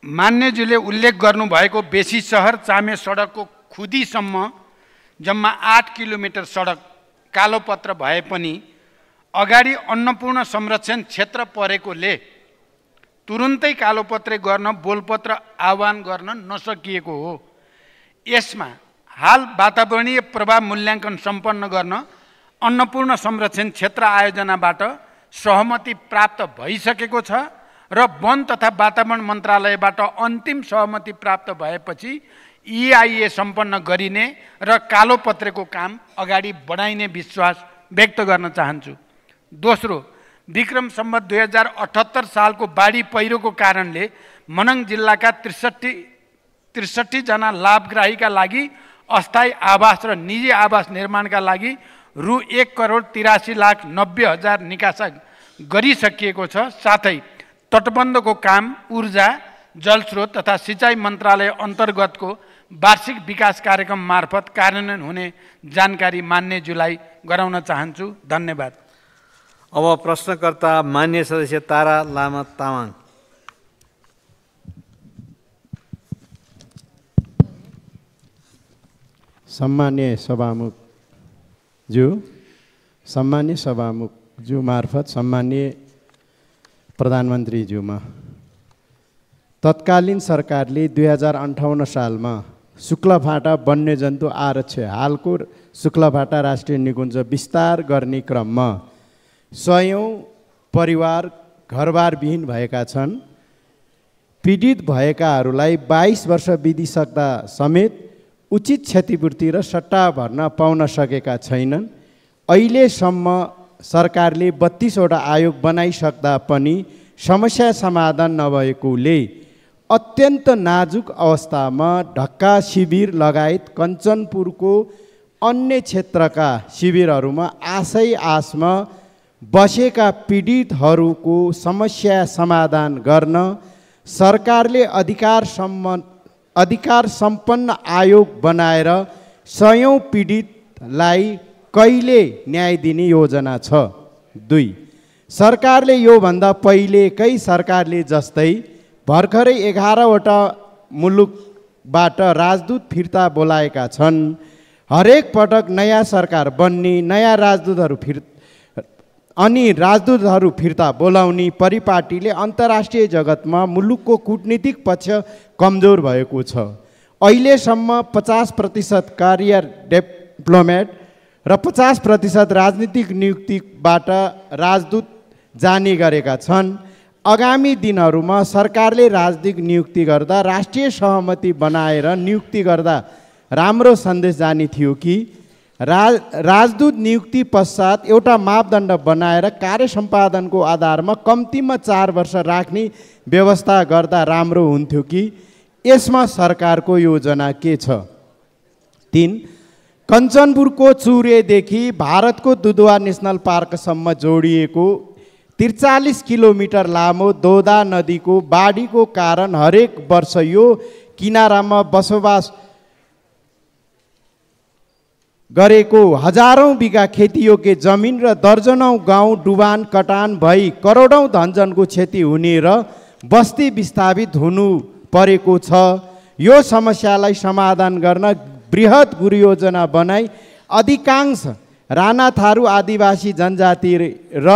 मान्यज्यूले उल्लेख गर्नुभएको बेसी सहर चामे सडकको खुदीसम्म जम्मा 8 किलोमिटर सडक कालोपत्र भए पनि अगाडि अन्नपूर्ण संरक्षण क्षेत्र परेकोले तुरुन्तै कालोपत्रे गर्न बोलपत्र आह्वान गर्न नसकिएको हो। यसमा हाल वातावरणीय प्रभाव मूल्याङ्कन सम्पन्न गर्न अन्नपूर्ण संरक्षण क्षेत्र आयोजनाबाट सहमति प्राप्त भइसकेको छ र वन तथा वातावरण मन्त्रालयबाट अन्तिम सहमति प्राप्त भएपछि EIA सम्पन्न गरिने र कालोपत्रेको काम अगाडि बढाइने विश्वास व्यक्त गर्न चाहन्छु। दोस्रो, विक्रम सम्वत 2078 सालको बाढी पहिरोको कारणले मनाङ जिल्लाका 63 जना लाभग्राहीका लागि अस्थायी आवास र निजी आवास निर्माणका लागि रु 1,83,90,000 निकासा गरिसकिएको छ। साथै तटबन्धको काम ऊर्जा, जलस्रोत तथा सिँचाइ मन्त्रालय अन्तर्गतको वार्षिक विकास कार्यक्रम मार्फत कार्यान्वयन हुने जानकारी मान्यज्यूलाई गराउन चाहन्छु। धन्यवाद। अब प्रश्नकर्ता मान्य सदस्य तारा लामा तामाङ। सम्मान्य सभामुखज्यू मार्फत सम्मान्य प्रधानमन्त्रीज्यूमा, तत्कालीन सरकारले 2058 सालमा शुक्लाफाटा वन्यजन्तु आरक्ष हालको शुक्लाफाटा राष्ट्रिय निकुञ्ज विस्तार गर्ने क्रममा 100औं परिवार घरबारविहीन भएका छन्। पीडित भएकाहरूलाई 22 वर्ष बितिसक्दा समेत उचित क्षतिपूर्ति र सट्टा भर्ना पाउन सकेका छैनन्। अहिलेसम्म सरकारले 32 वटा आयोग बनाइसक्दा पनि समस्या समाधान नभएकोले अत्यन्त नाजुक अवस्थामा ढक्का शिविर लगायत कञ्चनपुरको अन्य क्षेत्रका शिविरहरूमा आशमा बसेका पीडितहरूको समस्या समाधान गर्न सरकारले अधिकार सम्पन्न आयोग बनाएर 100औं पीडितलाई कहिले न्याय दिने योजना छ? 2, सरकारले योभन्दा पहिलेकै सरकारले जस्तै भर्खरै 11 वटा मुलुकबाट राजदूत फिर्ता बोलाएका छन्। हरेक पटक नयाँ सरकार बन्ने, नयाँ राजदूतहरू अनि राजदूतहरू फिर्ता बोलाउने परिपाटीले अन्तर्राष्ट्रिय जगतमा मुलुकको कूटनीतिक पक्ष कमजोर भएको छ। अहिलेसम्म 50% करियर डिप्लोमेट र 50% राजनीतिक नियुक्तिबाट राजदूत जाने गरेका छन्। आगामी दिनहरूमा सरकारले राजनीतिक नियुक्ति गर्दा राष्ट्रिय सहमति बनाएर नियुक्ति गर्दा राम्रो सन्देश जाने थियो कि राजदूत नियुक्ति पश्चात एउटा मापदण्ड बनाएर कार्य सम्पादनको आधारमा कम्तीमा 4 वर्ष राख्ने व्यवस्था गर्दा राम्रो हुन्थ्यो कि यसमा सरकारको योजना के छ? 3. कञ्चनपुरको चुरेदेखि भारतको दुधवा नेसनल पार्कसम्म जोडिएको 43 किलोमिटर लामो दोदा नदीको बाढीको कारण हरेक वर्ष यो किनारामा बसोबास गरेको हजारौं बिघा खेतीयोग्य जमिन र दर्जनौं गाउँ डुबान कटान भई करोडौं धनजनको क्षति हुने र बस्ती विस्थापित हुनु परेको छ। यो समस्यालाई समाधान गर्न बृहत गुरुयोजना बनाई अधिकांश राणा थारू आदिवासी जनजाति र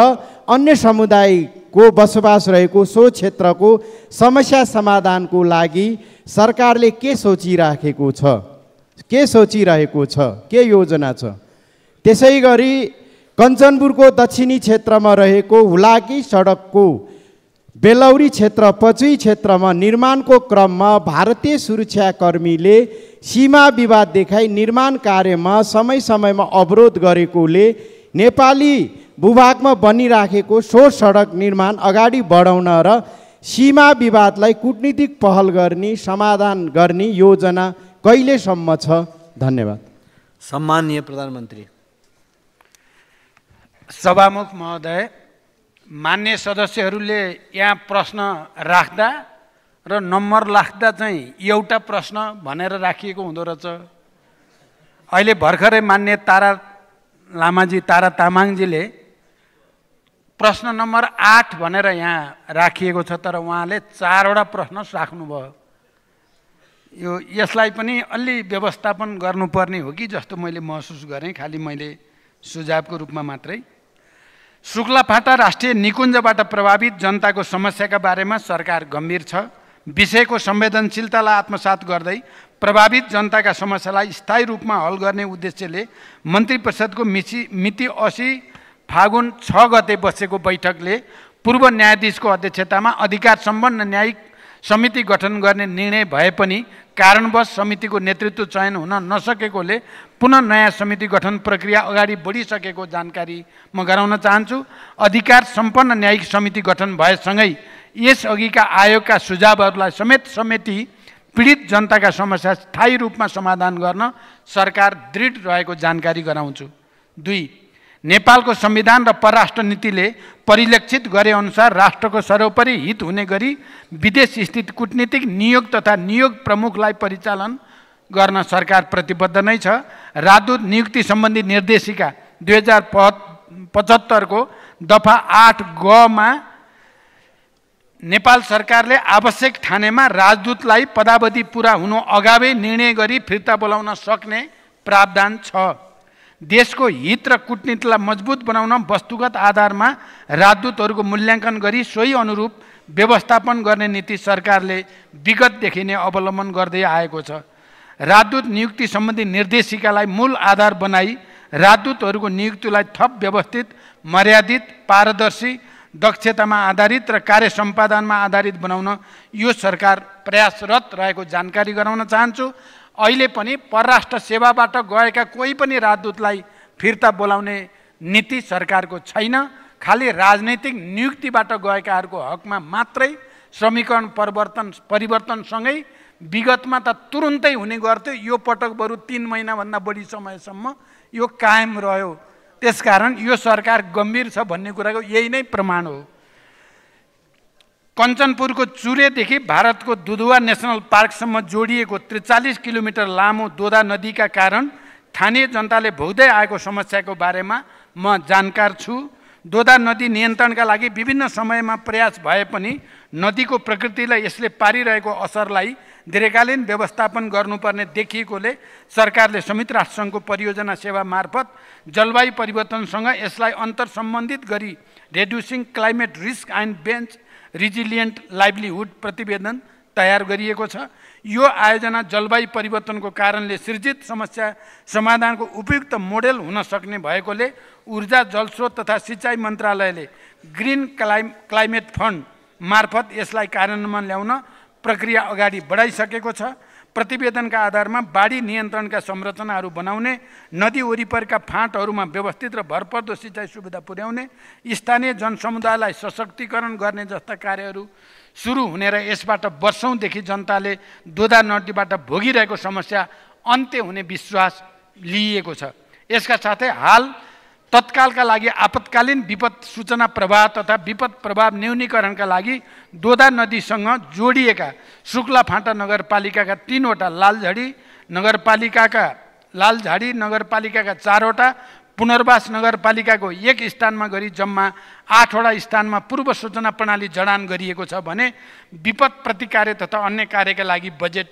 अन्य समुदायको बसोबास रहेको सो क्षेत्रको समस्या समाधानको लागि सरकारले के सोचिरहेको छ, के योजना छ? त्यसै गरी कञ्चनपुरको दक्षिणी क्षेत्रमा रहेको हुलाकी सडकको बेलौरी क्षेत्र पचुई क्षेत्रमा निर्माणको क्रममा भारतीय सुरक्षाकर्मीले सीमा विवाद देखाई निर्माण कार्यमा समय समयमा अवरोध गरेकोले नेपाली भूभागमा बनिराखेको सो सडक निर्माण अगाडि बढाउन र सीमा विवादलाई कूटनीतिक पहल गर्ने समाधान गर्ने योजना कहिलेसम्म छ? धन्यवाद। सम्माननीय प्रधानमन्त्री। सभामुख महोदय, मान्य सदस्यहरूले यहाँ प्रश्न राख्दा र नम्बर राख्दा चाहिँ एउटा प्रश्न भनेर राखिएको हुँदो रहेछ। अहिले भर्खरै मान्य तारा तामाङजीले प्रश्न नम्बर 8 भनेर यहाँ राखिएको छ, तर उहाँले 4वटा प्रश्न राख्नुभयो। यसलाई पनि अलि व्यवस्थापन गर्नुपर्ने हो कि जस्तो मैले महसुस गरेँ, खालि मैले सुझावको रूपमा मात्रै। शुक्लाफाटा राष्ट्रिय निकुञ्जबाट प्रभावित जनताको समस्याका बारेमा सरकार गम्भीर छ। विषयको संवेदनशीलतालाई आत्मसात गर्दै प्रभावित जनताका समस्यालाई स्थायी रूपमा हल गर्ने उद्देश्यले मन्त्री परिषदको मिति 80 फागुन 6 गते बसेको बैठकले पूर्व न्यायाधीशको अध्यक्षतामा अधिकार सम्पन्न न्यायिक समिति गठन गर्ने निर्णय भए पनि कारणवश समितिको नेतृत्व चयन हुन नसकेकोले पुनः नयाँ समिति गठन प्रक्रिया अगाडि बढिसकेको जानकारी म गराउन चाहन्छु। अधिकार सम्पन्न न्यायिक समिति गठन भएसँगै यसअघिका आयोगका सुझावहरूलाई समेटी पीडित जनताका समस्या स्थायी रूपमा समाधान गर्न सरकार दृढ रहेको जानकारी गराउँछु। 2. नेपालको संविधान र परराष्ट्र नीतिले परिलक्षित गरे अनुसार राष्ट्रको सर्वोपरि हित हुने गरी विदेश स्थित कूटनीतिक नियोग तथा नियोग प्रमुखलाई परिचालन गर्न सरकार प्रतिबद्ध नै छ। राजदूत नियुक्ति सम्बन्धी निर्देशिका 2075 को दफा 8 ग मा नेपाल सरकारले आवश्यक ठानेमा राजदूतलाई पदावधि पूरा हुनु अगावै निर्णय गरी फिर्ता बोलाउन सक्ने प्रावधान छ। देशको हित र कूटनीतिलाई मजबुत बनाउन वस्तुगत आधारमा राजदूतहरूको मूल्याङ्कन गरी सोही अनुरूप व्यवस्थापन गर्ने नीति सरकारले विगतदेखि नै अवलम्बन गर्दै आएको छ। राजदूत नियुक्ति सम्बन्धी निर्देशिकालाई मूल आधार बनाई राजदूतहरूको नियुक्तिलाई थप व्यवस्थित, मर्यादित, पारदर्शी, दक्षतामा आधारित र कार्य सम्पादनमा आधारित बनाउन यो सरकार प्रयासरत रहेको जानकारी गराउन चाहन्छु। अहिले पनि परराष्ट्र सेवाबाट गएका कोही पनि राजदूतलाई फिर्ता बोलाउने नीति सरकारको छैन। खालि राजनैतिक नियुक्तिबाट गएकाहरूको हकमा मात्रै समीकरण परिवर्तनसँगै विगतमा त तुरुन्तै हुने गर्थ्यो, यो पटक बरु 3 महिनाभन्दा बढी समयसम्म यो कायम रह्यो। त्यसकारण यो सरकार गम्भीर छ भन्ने कुराको यही नै प्रमाण हो। कञ्चनपुरको चुरेदेखि भारतको दुधवा नेसनल पार्कसम्म जोडिएको 43 किलोमिटर लामो दोदा नदीका कारण स्थानीय जनताले भोग्दै आएको समस्याको बारेमा म जानकार छु। दोदा नदी नियन्त्रणका लागि विभिन्न समयमा प्रयास भए पनि नदीको प्रकृतिलाई यसले पारिरहेको असरलाई दीर्घकालीन व्यवस्थापन गर्नुपर्ने देखिएकोले सरकारले संयुक्त राष्ट्रसङ्घको परियोजना सेवा मार्फत जलवायु परिवर्तनसँग यसलाई अन्तर सम्बन्धित गरी reducing climate risk and bench resilient livelihood प्रतिवेदन तयार गरिएको छ। यो आयोजना जलवायु परिवर्तनको कारणले सृजित समस्या समाधानको उपयुक्त मोडेल हुन सक्ने भएकोले ऊर्जा जलस्रोत तथा सिँचाइ मन्त्रालयले ग्रिन क्लाइमेट फन्ड मार्फत यसलाई कार्यान्वयनमा ल्याउन प्रक्रिया अगाडि बढाइसकेको छ। प्रतिवेदनका आधारमा बाढी नियन्त्रणका संरचनाहरू बनाउने, नदी वरिपरिका फाँटहरूमा व्यवस्थित र भरपर्दो सिँचाइ सुविधा पुर्याउने, स्थानीय जनसमुदायलाई सशक्तिकरण गर्ने जस्ता कार्यहरू सुरु हुने र यसबाट वर्षौँदेखि जनताले दोदा नदीबाट भोगिरहेको समस्या अन्त्य हुने विश्वास लिइएको छ। यसका साथै हाल तत्कालका लागि आपतकालीन विपद सूचना प्रवाह तथा विपद प्रभाव न्यूनीकरणका लागि दोदा नदीसँग जोडिएका शुक्ला फाँटा नगरपालिकाका 3वटा, लालझाडी नगरपालिकाका 4वटा, पुनर्वास नगरपालिकाको 1 स्थानमा गरी जम्मा 8वटा स्थानमा पूर्व सूचना प्रणाली जडान गरिएको छ भने विपद प्रतिकार तथा अन्य कार्यका लागि बजेट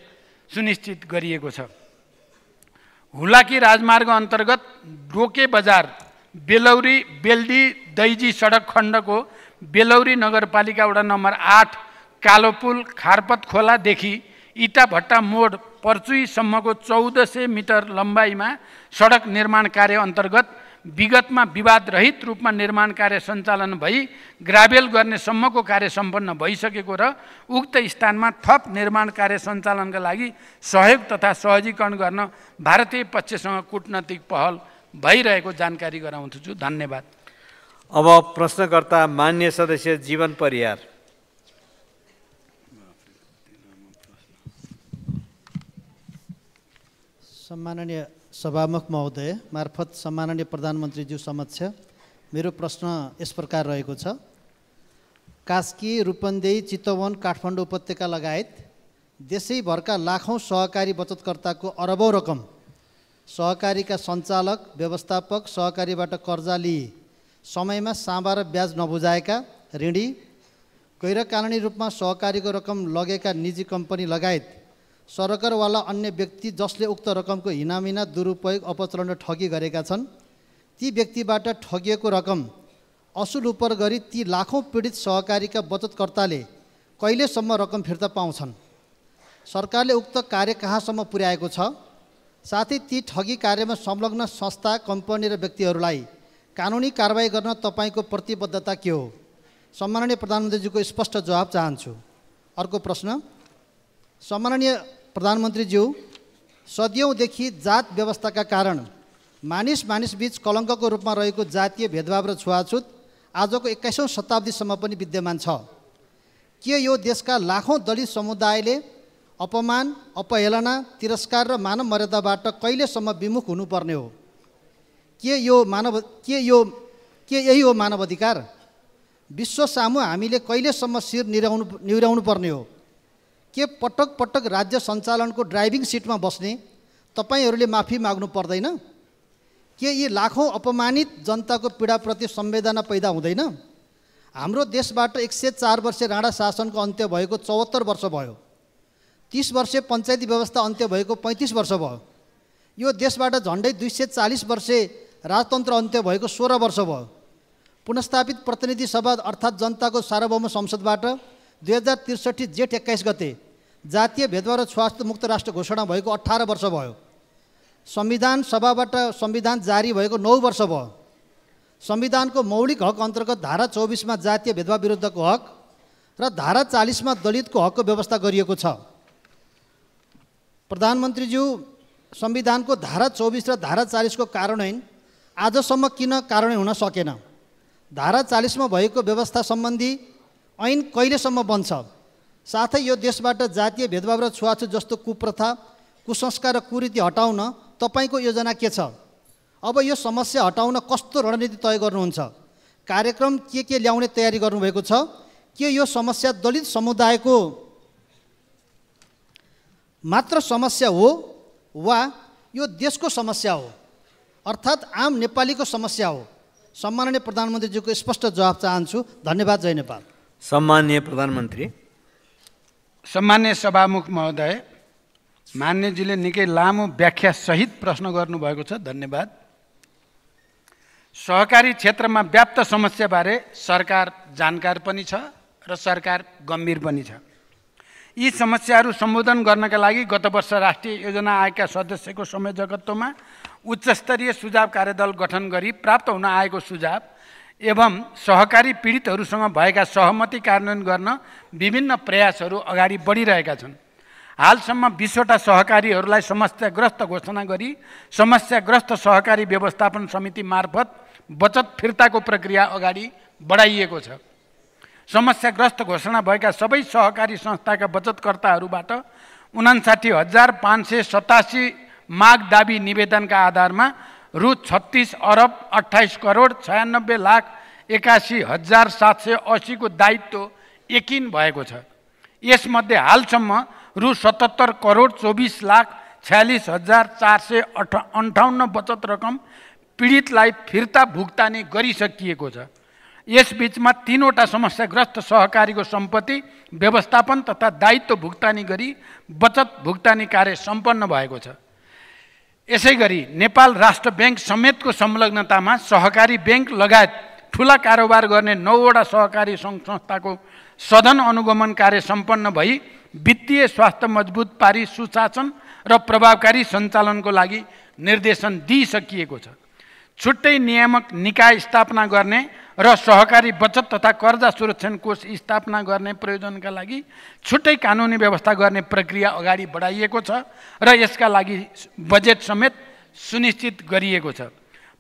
सुनिश्चित गरिएको छ। हुलाकी राजमार्ग अन्तर्गत डोके बजार बेलौरी बेल्दी दैजी सडक खण्डको बेलौरी नगरपालिका वडा नम्बर 8 कालोपुल खारपत खोलादेखि इटाभट्टा मोड पर्चुईसम्मको 1400 मिटर लम्बाइमा सडक निर्माण कार्य अन्तर्गत विगतमा विवाद रहित रूपमा निर्माण कार्य सञ्चालन भई ग्राभेल गर्ने सम्मको कार्य सम्पन्न भइसकेको र उक्त स्थानमा थप निर्माण कार्य सञ्चालनका लागि सहयोग तथा सहजीकरण गर्न भारतीय पक्षसँग कूटनैतिक पहल भइरहेको जानकारी गराउँछु। धन्यवाद। अब प्रश्नकर्ता मान्य सदस्य जीवन परियार। सम्माननीय सभामुख महोदय मार्फत सम्माननीय प्रधानमन्त्रीज्यू समक्ष मेरो प्रश्न यस प्रकार रहेको छ। कास्की, रूपन्देही, चितवन, काठमाडौँ उपत्यका लगायत देशैभरका लाखौँ सहकारी बचतकर्ताको अरबौँ रकम सहकारीका सञ्चालक, व्यवस्थापक, सहकारीबाट कर्जा लिए समयमा साँबा र ब्याज नबुझाएका ऋणी, गैरकानुनी रूपमा सहकारीको रकम लगेका निजी कम्पनी लगायत सरकारवाला अन्य व्यक्ति जसले उक्त रकमको हिनामिना, दुरुपयोग, अपचलन र ठगी गरेका छन्, ती व्यक्तिबाट ठगिएको रकम असुल उपर गरी ती लाखौँ पीडित सहकारीका बचतकर्ताले कहिलेसम्म रकम फिर्ता पाउँछन्? सरकारले उक्त कार्य कहाँसम्म पुर्याएको छ? साथै ती ठगी कार्यमा संलग्न संस्था, कम्पनी र व्यक्तिहरूलाई कानुनी कारबाही गर्न तपाईँको प्रतिबद्धता के हो? सम्माननीय प्रधानमन्त्रीज्यूको स्पष्ट जवाब चाहन्छु। अर्को प्रश्न, सम्माननीय प्रधानमन्त्रीज्यू, सदियौँदेखि जात व्यवस्थाका कारण मानिस बीच कलङ्कको रूपमा रहेको जातीय भेदभाव र छुवाछुत आजको 21औं शताब्दीसम्म पनि विद्यमान छ। के यो देशका लाखौँ दलित समुदायले अपमान, अपहेलना, तिरस्कार र मानव मर्यादाबाट कहिलेसम्म विमुख हुनुपर्ने हो? के यही हो मानव अधिकार? विश्व सामु हामीले कहिलेसम्म शिर निहुर्याउनु पर्ने हो? के पटक पटक राज्य सञ्चालनको ड्राइभिङ सिटमा बस्ने तपाईँहरूले माफी माग्नु पर्दैन? के यी लाखौँ अपमानित जनताको पीडाप्रति संवेदना पैदा हुँदैन? हाम्रो देशबाट 104 वर्षे राणा शासनको अन्त्य भएको 74 वर्ष भयो। 30 वर्षे पञ्चायती व्यवस्था अन्त्य भएको 35 वर्ष भयो। यो देशबाट झन्डै 240 वर्षे राजतन्त्र अन्त्य भएको 16 वर्ष भयो। पुनस्थापित प्रतिनिधि सभा अर्थात् जनताको सार्वभौम संसदबाट 2063 जेठ 21 गते जातीय भेदभाव र छुवाछुत मुक्त राष्ट्र घोषणा भएको 18 वर्ष भयो। संविधान सभाबाट संविधान जारी भएको 9 वर्ष भयो। संविधानको मौलिक हक अन्तर्गत धारा 24 मा जातीय भेदभाव विरुद्धको हक र धारा 40 मा दलितको हकको व्यवस्था गरिएको छ। प्रधानमन्त्रीज्यू, संविधानको धारा 24 र धारा 40 को कार्यान्वयन आजसम्म किन कार्यान्वयन हुन सकेन? धारा 40 मा भएको व्यवस्था सम्बन्धी ऐन कहिलेसम्म बन्छ? साथै यो देशबाट जातीय भेदभाव र छुवाछुत जस्तो कुप्रथा, कुसंस्कार र कुरीति हटाउन तपाईँको योजना के छ? अब यो समस्या हटाउन कस्तो रणनीति तय गर्नुहुन्छ? कार्यक्रम के ल्याउने तयारी गर्नुभएको छ? के यो समस्या दलित समुदायको मात्र समस्या हो वा यो देशको समस्या हो, अर्थात् आम नेपालीको समस्या हो? सम्माननीय प्रधानमन्त्रीज्यूको स्पष्ट जवाब चाहन्छु। धन्यवाद। जय नेपाल। सम्माननीय प्रधानमन्त्री। सम्मान्य सभामुख महोदय, मान्यजीले निकै लामो व्याख्या सहित प्रश्न गर्नुभएको छ। धन्यवाद। सहकारी क्षेत्रमा व्याप्त समस्याबारे सरकार जानकार पनि छ र सरकार गम्भीर पनि छ। यी समस्याहरू सम्बोधन गर्नका लागि गत वर्ष राष्ट्रिय योजना आयोगका सदस्यको संयोजकत्वमा उच्चस्तरीय सुझाव कार्यदल गठन गरी प्राप्त हुन आएको सुझाव एवं सहकारी पीडितहरूसँग भएका सहमति कार्यान्वयन गर्न विभिन्न प्रयासहरू अगाडि बढिरहेका छन्। हालसम्म 20वटा सहकारीहरूलाई समस्याग्रस्त घोषणा गरी समस्याग्रस्त सहकारी व्यवस्थापन समिति मार्फत बचत फिर्ताको प्रक्रिया अगाडि बढाइएको छ। समस्याग्रस्त घोषणा भएका सबै सहकारी संस्थाका बचतकर्ताहरूबाट 59,587 माग दाबी निवेदनका आधारमा रु 36 अरब 28 करोड 96 लाख 81,780 को दायित्व यकिन भएको छ। यसमध्ये हालसम्म रु 77 करोड 24 लाख 46,458 बचत रकम पीडितलाई फिर्ता भुक्तानी गरिसकिएको छ। यसबीचमा 3वटा समस्याग्रस्त सहकारीको सम्पत्ति व्यवस्थापन तथा दायित्व भुक्तानी गरी बचत भुक्तानी कार्य सम्पन्न भएको छ। यसैगरी नेपाल राष्ट्र ब्याङ्क समेतको संलग्नतामा सहकारी ब्याङ्क लगायत ठुला कारोबार गर्ने 9वटा सहकारी सङ्घ संस्थाको सदन अनुगमन कार्य सम्पन्न भई वित्तीय स्वास्थ्य मजबुत पारी सुशासन र प्रभावकारी सञ्चालनको लागि निर्देशन दिइसकिएको छ। छुट्टै नियामक निकाय स्थापना गर्ने र सहकारी बचत तथा कर्जा सुरक्षण कोष स्थापना गर्ने प्रयोजनका लागि छुट्टै कानुनी व्यवस्था गर्ने प्रक्रिया अगाडि बढाइएको छ र यसका लागि बजेट समेत सुनिश्चित गरिएको छ।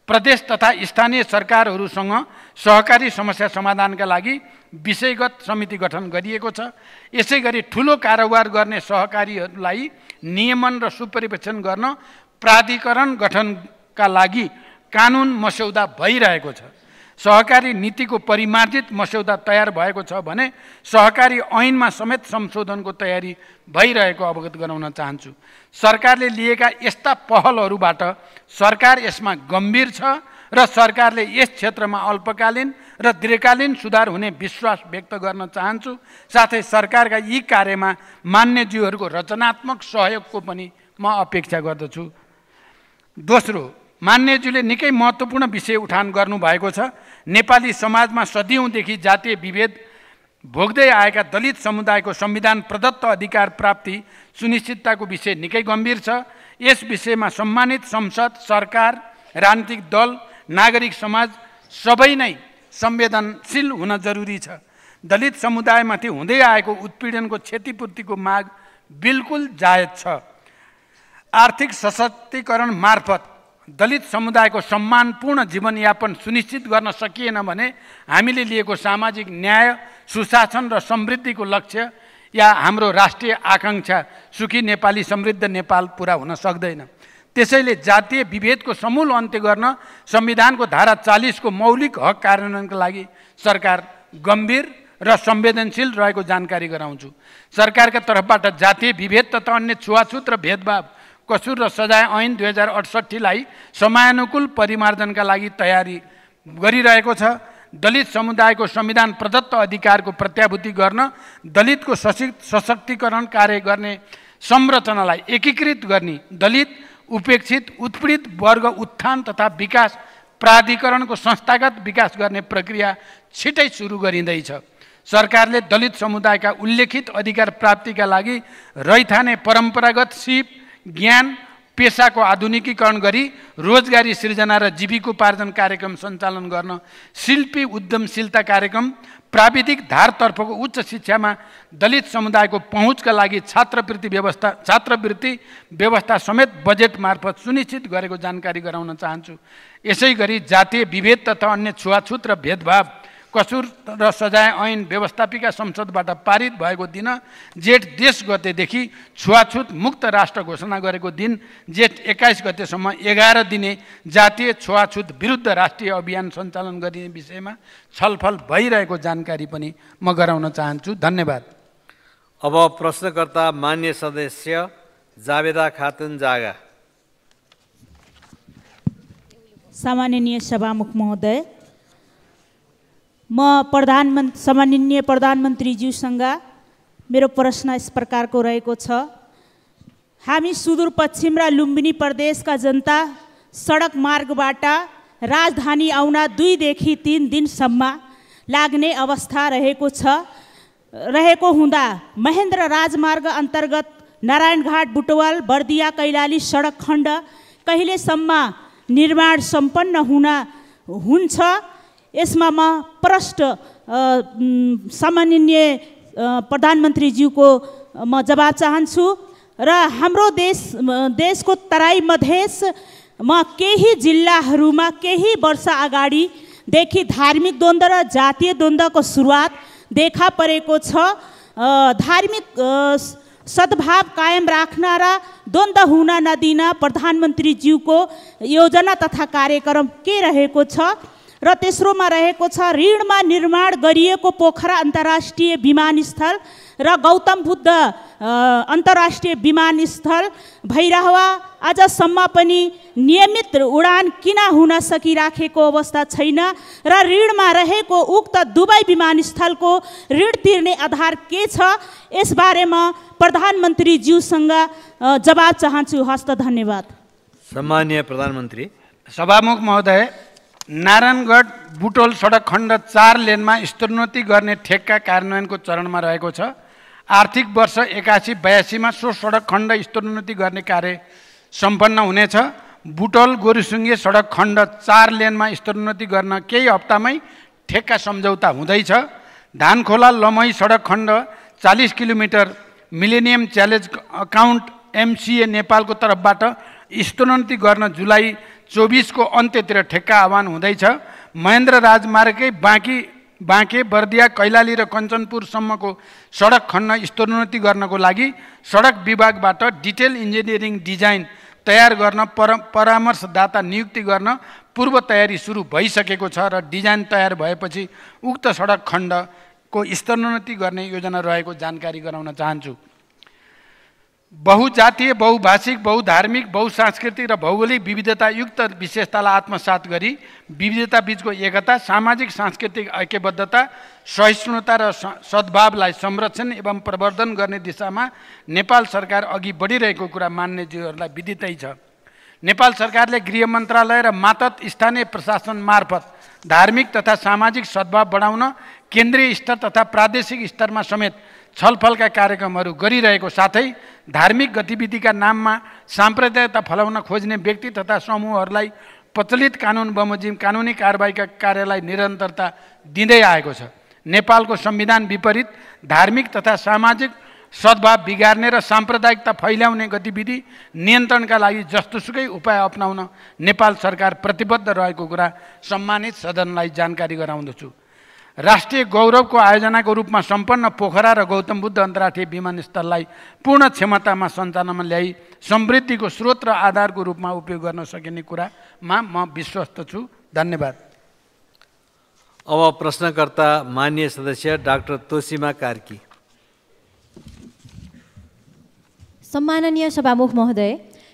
प्रदेश तथा स्थानीय सरकारहरूसँग सहकारी समस्या समाधानका लागि विषयगत समिति गठन गरिएको छ। यसैगरी ठुलो कारोबार गर्ने सहकारीहरूलाई नियमन र सुपरिवेक्षण गर्न प्राधिकरण गठनका लागि कानुन मस्यौदा भइरहेको छ। सहकारी नीतिको परिमार्जित मस्यौदा तयार भएको छ भने सहकारी ऐनमा समेत संशोधनको तयारी भइरहेको अवगत गराउन चाहन्छु। सरकारले लिएका यस्ता पहलहरूबाट सरकार यसमा गम्भीर छ र सरकारले यस क्षेत्रमा अल्पकालीन र दीर्घकालीन सुधार हुने विश्वास व्यक्त गर्न चाहन्छु। साथै सरकारका यी कार्यमा मान्यज्यूहरूको रचनात्मक सहयोगको पनि म अपेक्षा गर्दछु। दोस्रो, मान्यज्यूले निकै महत्त्वपूर्ण विषय उठान गर्नुभएको छ। नेपाली समाजमा सदियौँदेखि जातीय विभेद भोग्दै आएका दलित समुदायको संविधान प्रदत्त अधिकार प्राप्ति सुनिश्चितताको विषय निकै गम्भीर छ। यस विषयमा सम्मानित संसद, सरकार, राजनीतिक दल, नागरिक समाज सबै नै संवेदनशील हुन जरुरी छ। दलित समुदायमाथि हुँदै आएको उत्पीडनको क्षतिपूर्तिको माग बिल्कुल जायज छ। आर्थिक सशक्तिकरण मार्फत दलित समुदायको सम्मानपूर्ण जीवनयापन सुनिश्चित गर्न सकिएन भने हामीले लिएको सामाजिक न्याय, सुशासन र समृद्धिको लक्ष्य या हाम्रो राष्ट्रिय आकाङ्क्षा सुखी नेपाली समृद्ध नेपाल पुरा हुन सक्दैन। त्यसैले जातीय विभेदको समूल अन्त्य गर्न संविधानको धारा 40 को मौलिक हक कार्यान्वयनका लागि सरकार गम्भीर र संवेदनशील रहेको जानकारी गराउँछु। सरकारका तर्फबाट जातीय विभेद तथा अन्य छुवाछुत र भेदभाव कसुर र सजाय ऐन 2068 लाई समयानुकूल परिमार्जनका लागि तयारी गरिरहेको छ। दलित समुदायको संविधान प्रदत्त अधिकारको प्रत्याभूति गर्न दलितको सशक्तिकरण कार्य गर्ने संरचनालाई एकीकृत गर्ने दलित उपेक्षित उत्पीडित वर्ग उत्थान तथा विकास प्राधिकरणको संस्थागत विकास गर्ने प्रक्रिया छिटै सुरु गरिँदैछ। सरकारले दलित समुदायका उल्लेखित अधिकार प्राप्तिका लागि रैथाने परम्परागत सिप ज्ञान पेसाको आधुनिकीकरण गरी रोजगारी सृजना र जीविकोपार्जन कार्यक्रम सञ्चालन गर्न शिल्पी उद्यमशीलता कार्यक्रम, प्राविधिक धारतर्फको उच्च शिक्षामा दलित समुदायको पहुँचका लागि छात्रवृत्ति व्यवस्था समेत बजेट मार्फत सुनिश्चित गरेको जानकारी गराउन चाहन्छु। यसै गरी जातीय विभेद तथा अन्य छुवाछुत र भेदभाव कसुर र सजाय ऐन व्यवस्थापिका संसदबाट पारित भएको दिन जेठ 10 गतेदेखि छुवाछुत मुक्त राष्ट्र घोषणा गरेको दिन जेठ 21 गतेसम्म 11 दिने जातीय छुवाछुत विरुद्ध राष्ट्रिय अभियान सञ्चालन गरिने विषयमा छलफल भइरहेको जानकारी पनि म गराउन चाहन्छु। धन्यवाद। अब प्रश्नकर्ता मान्य सदस्य जावेदा खातुन जागा। सम्माननीय सभामुख महोदय, म सम्माननीय प्रधानमन्त्रीज्यूसँग मेरो प्रश्न यस प्रकारको रहेको छ। हामी सुदूरपश्चिम र लुम्बिनी प्रदेशका जनता सडक मार्गबाट राजधानी आउन 2 देखि 3 दिनसम्म लाग्ने अवस्था रहेको हुँदा महेन्द्र राजमार्ग अन्तर्गत नारायणघाट बुटवल बर्दिया कैलाली सडक खण्ड कहिलेसम्म निर्माण सम्पन्न हुन्छ? यसमा म प्रष्ट सम्माननीय प्रधानमन्त्रीज्यूको म जवाब चाहन्छु। र हाम्रो देशको तराई मधेसमा केही जिल्लाहरूमा केही वर्ष अगाडिदेखि धार्मिक द्वन्द्व र जातीय द्वन्द्वको सुरुवात देखा परेको छ। धार्मिक सद्भाव कायम राख्न र द्वन्द्व हुन नदिन प्रधानमन्त्रीज्यूको योजना तथा कार्यक्रम के रहेको छ? र तेस्रोमा रहेको छ ऋणमा निर्माण गरिएको पोखरा अन्तर्राष्ट्रिय विमानस्थल र गौतम बुद्ध अन्तर्राष्ट्रिय विमानस्थल भइरहवा आजसम्म पनि नियमित उडान किन हुन सकिराखेको अवस्था छैन? र ऋणमा रहेको उक्त दुवै विमानस्थलको ऋण तिर्ने आधार के छ? यसबारेमा प्रधानमन्त्रीज्यूसँग जवाब चाहन्छु। हस्त धन्यवाद। सम्माननीय प्रधानमन्त्री। सभामुख महोदय, नारायणगढ बुटोल सडक खण्ड 4 लेनमा स्तरोन्नति गर्ने ठेक्का कार्यान्वयनको चरणमा रहेको छ। आर्थिक वर्ष 81-82 सो सडक खण्ड स्तरोन्नति गर्ने कार्य सम्पन्न हुनेछ। बुटोल गोरुसुङ्गे सडक खण्ड 4 लेनमा स्तरोन्नति गर्न केही हप्तामै ठेक्का सम्झौता हुँदैछ। धानखोला लमही सडक खण्ड 40 kilometre millennium challenge account MCA नेपालको तर्फबाट स्तरोन्नति गर्न जुलाई 24 को अन्त्यतिर ठेक्का आह्वान हुँदैछ। महेन्द्र राजमार्गकै बाँके बर्दिया कैलाली र कञ्चनपुरसम्मको सडक खण्ड स्तरोन्नति गर्नको लागि सडक विभागबाट डिटेल इन्जिनियरिङ डिजाइन तयार गर्न परामर्शदाता नियुक्ति गर्न पूर्व तयारी सुरु भइसकेको छ र डिजाइन तयार भएपछि उक्त सडक खण्डको स्तरोन्नति गर्ने योजना रहेको जानकारी गराउन चाहन्छु। बहुजातीय, बहुभाषिक, बहुधार्मिक, बहुसांस्कृतिक र भौगोलिक विविधतायुक्त विशेषतालाई आत्मसात गरी विविधता बीचको एकता, सामाजिक सांस्कृतिक ऐक्यबद्धता, सहिष्णुता र सद्भावलाई संरक्षण एवं प्रवर्धन गर्ने दिशामा नेपाल सरकार अघि बढिरहेको कुरा मान्यज्यूहरूलाई विदितै छ। नेपाल सरकारले गृह मन्त्रालय र मातहत स्थानीय प्रशासन मार्फत धार्मिक तथा सामाजिक सद्भाव बढाउन केन्द्रीय स्तर तथा प्रादेशिक स्तरमा समेत छलफलका कार्यक्रमहरू गरिरहेको साथै धार्मिक गतिविधिका नाममा साम्प्रदायिकता फैलाउन खोज्ने व्यक्ति तथा समूहहरूलाई प्रचलित कानुन बमोजिम कानुनी कारबाहीका कार्यलाई निरन्तरता दिँदै आएको छ। नेपालको संविधान विपरीत धार्मिक तथा सामाजिक सद्भाव बिगार्ने र साम्प्रदायिकता फैलाउने गतिविधि नियन्त्रणका लागि जस्तोसुकै उपाय अपनाउन नेपाल सरकार प्रतिबद्ध रहेको कुरा सम्मानित सदनलाई जानकारी गराउँदछु। राष्ट्रिय गौरवको आयोजनाको रूपमा सम्पन्न पोखरा र गौतम बुद्ध अन्तर्राष्ट्रिय विमानस्थललाई पूर्ण क्षमतामा सञ्चालनमा ल्याई समृद्धिको स्रोत र आधारको रूपमा उपयोग गर्न सकिने कुरामा म विश्वस्त छु। धन्यवाद। अब प्रश्नकर्ता माननीय सदस्य डाक्टर तोसीमा कार्की। सम्माननीय सभामुख महोदय,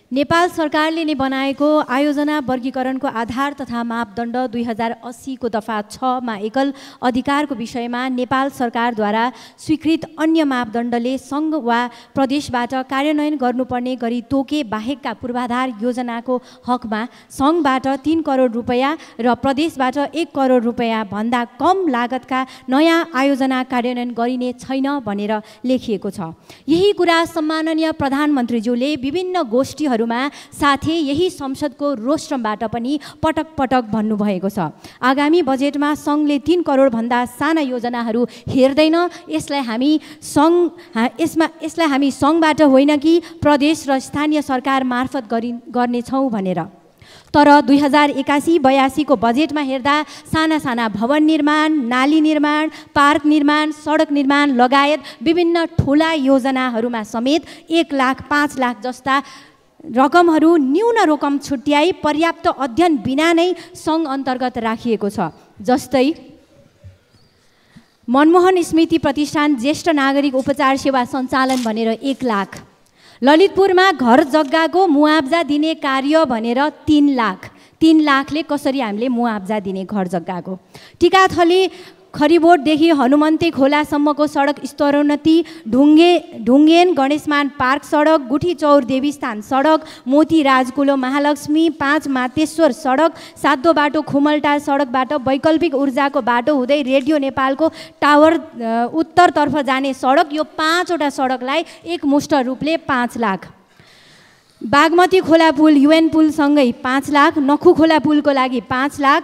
नेपाल सरकारले नै बनाएको आयोजना वर्गीकरणको आधार तथा मापदण्ड 2080 को दफा 6 मा एकल अधिकारको विषयमा नेपाल सरकारद्वारा स्वीकृत अन्य मापदण्डले सङ्घ वा प्रदेशबाट कार्यान्वयन गर्नुपर्ने गरी तोके बाहेकका पूर्वाधार योजनाको हकमा सङ्घबाट 3 करोड रुपैयाँ र प्रदेशबाट 1 करोड रुपैयाँ भन्दा कम लागतका नयाँ आयोजना कार्यान्वयन गरिने छैन भनेर लेखिएको छ। यही कुरा सम्माननीय प्रधानमन्त्रीज्यूले विभिन्न गोष्ठीहरू साथै यही संसदको रोस्ट्रमबाट पनि पटक पटक भन्नुभएको छ। आगामी बजेटमा सङ्घले 3 करोड भन्दा साना योजनाहरू हेर्दैन, यसलाई हामी सङ्घबाट होइन कि प्रदेश र स्थानीय सरकार मार्फत गर्नेछौँ भनेर। तर 2081-82 को बजेटमा हेर्दा साना साना भवन निर्माण, नाली निर्माण, पार्क निर्माण, सडक निर्माण लगायत विभिन्न ठुला योजनाहरूमा समेत 1 लाख 5 लाख जस्ता रकमहरू न्यून रकम छुट्याई पर्याप्त अध्ययन बिना नै सङ्घ अन्तर्गत राखिएको छ। जस्तै मनमोहन स्मृति प्रतिष्ठान ज्येष्ठ नागरिक उपचार सेवा सञ्चालन भनेर 1 लाख, ललितपुरमा घर जग्गाको मुआब्जा दिने कार्य भनेर 3 लाख। 3 लाखले कसरी हामीले मुआब्जा दिने घर जग्गाको? टिकाथली खरिबोटदेखि हनुमन्ते खोलासम्मको सडक स्तरोन्नति, ढुङ्गेन गणेशमान पार्क सडक, गुठी चौर देवीस्थान सडक, मोती राजकुलो महालक्ष्मी 5 मातेश्वर सडक, सातो बाटो खुमलटार सडकबाट वैकल्पिक ऊर्जाको बाटो हुँदै रेडियो नेपालको टावर उत्तरतर्फ जाने सडक, यो 5वटा सडकलाई एकमुष्ट रूपले 5 लाख। बागमती खोला पुल युएन पुलसँगै 5 लाख, नखु खोला पुलको लागि 5 लाख,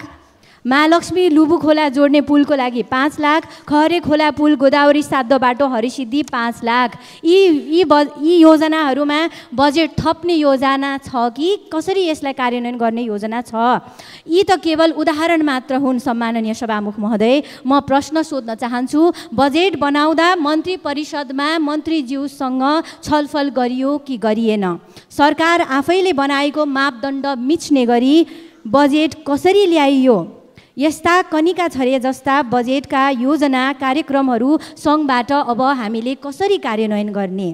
महालक्ष्मी लुबु खोला जोड्ने पुलको लागि 5 लाख, खहरे खोला पुल गोदावरी सातो बाटो हरिसिद्धि 5 लाख। यी योजनाहरूमा बजेट थप्ने योजना छ कि कसरी यसलाई कार्यान्वयन गर्ने योजना छ? यी त केवल उदाहरण मात्र हुन्। सम्माननीय सभामुख महोदय, म प्रश्न सोध्न चाहन्छु, बजेट बनाउँदा मन्त्री परिषदमा मन्त्रीज्यूसँग छलफल गरियो कि गरिएन? सरकार आफैले बनाएको मापदण्ड मिच्ने गरी बजेट कसरी ल्याइयो? यस्ता कनिका छरे जस्ता बजेटका योजना कार्यक्रमहरू सङ्घबाट अब हामीले कसरी कार्यान्वयन गर्ने?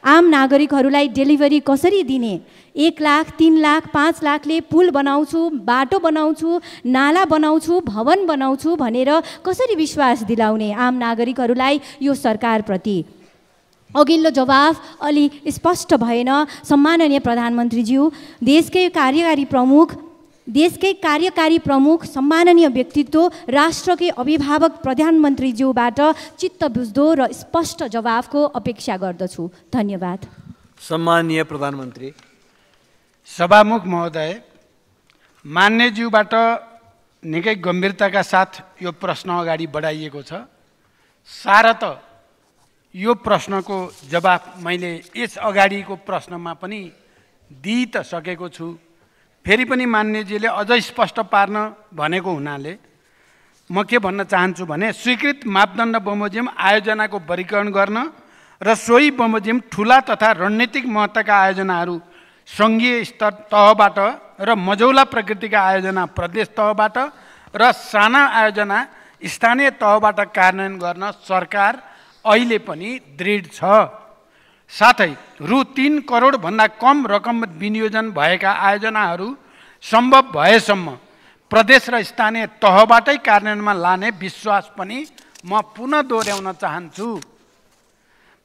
आम नागरिकहरूलाई डेलिभरी कसरी दिने? 1 लाख, 3 लाख, 5 लाखले पुल बनाउँछु, बाटो बनाउँछु, नाला बनाउँछु, भवन बनाउँछु भनेर कसरी विश्वास दिलाउने आम नागरिकहरूलाई यो सरकारप्रति? अघिल्लो जवाफ अलि स्पष्ट भएन। सम्माननीय प्रधानमन्त्रीज्यू, देशकै कार्यकारी प्रमुख सम्माननीय व्यक्तित्व, राष्ट्रकै अभिभावक प्रधानमन्त्रीज्यूबाट चित्त बुझ्दो र स्पष्ट जवाफको अपेक्षा गर्दछु। धन्यवाद। सम्माननीय प्रधानमन्त्री। सभामुख महोदय, मान्यज्यूबाट निकै गम्भीरताका साथ यो प्रश्न अगाडि बढाइएको छ। सारत यो प्रश्नको जवाफ मैले यस अगाडिको प्रश्नमा पनि दिइ त सकेको छु। फेरि पनि मान्यजीले अझै स्पष्ट पार्न भनेको हुनाले म के भन्न चाहन्छु भने, स्वीकृत मापदण्ड बमोजिम आयोजनाको वर्गीकरण गर्न र सोही बमोजिम ठुला तथा रणनीतिक महत्त्वका आयोजनाहरू सङ्घीय स्तर तहबाट र मझौला प्रकृतिका आयोजना प्रदेश तहबाट र साना आयोजना स्थानीय तहबाट कार्यान्वयन गर्न सरकार अहिले पनि दृढ छ। साथै रु 3 करोडभन्दा कम रकम विनियोजन भएका आयोजनाहरू सम्भव भएसम्म प्रदेश र स्थानीय तहबाटै कार्यान्वयनमा लाने विश्वास पनि म पुनः दोहोऱ्याउन चाहन्छु।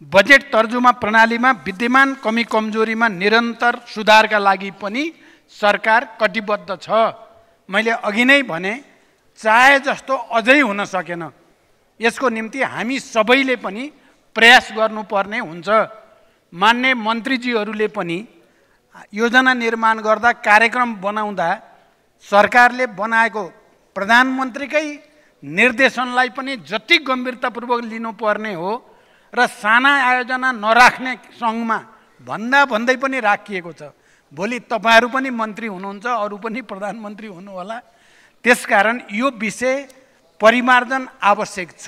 बजेट तर्जुमा प्रणालीमा विद्यमान कमी कमजोरीमा निरन्तर सुधारका लागि पनि सरकार कटिबद्ध छ। मैले अघि नै भने, चाहे जस्तो अझै हुन सकेन। यसको निम्ति हामी सबैले पनि प्रयास गर्नुपर्ने हुन्छ। मान्य मन्त्रीजीहरूले पनि योजना निर्माण गर्दा, कार्यक्रम बनाउँदा सरकारले बनाएको प्रधानमन्त्रीकै निर्देशनलाई पनि जति गम्भीरतापूर्वक लिनुपर्ने हो र साना आयोजना नराख्ने सङ्घमा भन्दै पनि राखिएको छ। भोलि तपाईँहरू पनि मन्त्री हुनुहुन्छ, अरू पनि प्रधानमन्त्री हुनुहोला। त्यसकारण यो विषय परिमार्जन आवश्यक छ।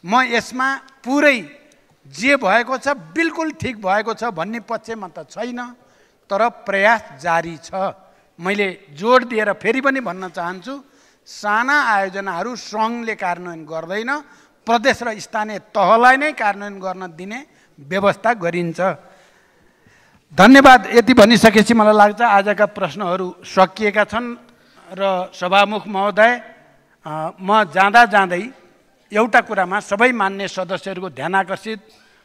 म यसमा पुरै जे भएको छ बिल्कुल ठिक भएको छ भन्ने पक्षमा त छैन, तर प्रयास जारी छ। मैले जोड दिएर फेरि पनि भन्न चाहन्छु, साना आयोजनाहरू सङ्घले कार्यान्वयन गर्दैन, प्रदेश र स्थानीय तहलाई नै कार्यान्वयन गर्न दिने व्यवस्था गरिन्छ। धन्यवाद। यति भनिसकेपछि मलाई लाग्छ आजका प्रश्नहरू सकिएका छन्। र सभामुख महोदय, म जाँदै एउटा कुरामा सबै मान्य सदस्यहरूको ध्यान आकर्षित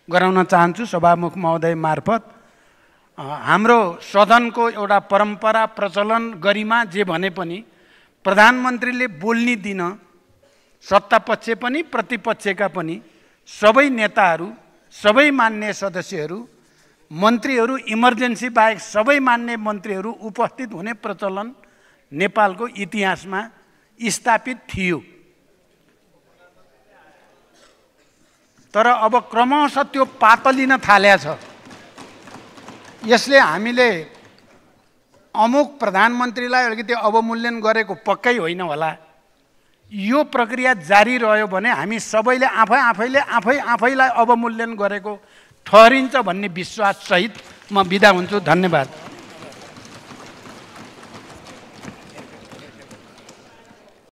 गराउन चाहन्छु सभामुख महोदय मार्फत। हाम्रो सदनको एउटा परम्परा, प्रचलन, गरिमा जे भने पनि प्रधानमन्त्रीले बोल्ने दिन सत्तापक्ष पनि प्रतिपक्षका पनि सबै नेताहरू, सबै मान्य सदस्यहरू, मन्त्रीहरू, इमर्जेन्सी बाहेक सबै मान्य मन्त्रीहरू उपस्थित हुने प्रचलन नेपालको इतिहासमा स्थापित थियो। तर अब क्रमशः त्यो पातलिन थालेको छ। यसले हामीले अमुक प्रधानमन्त्रीलाई अलिकति अवमूल्यन गरेको पक्कै होइन होला। यो प्रक्रिया जारी रह्यो भने हामी सबैले आफैलाई अवमूल्यन गरेको ठहरिन्छ भन्ने विश्वास सहित म बिदा हुन्छु। धन्यवाद।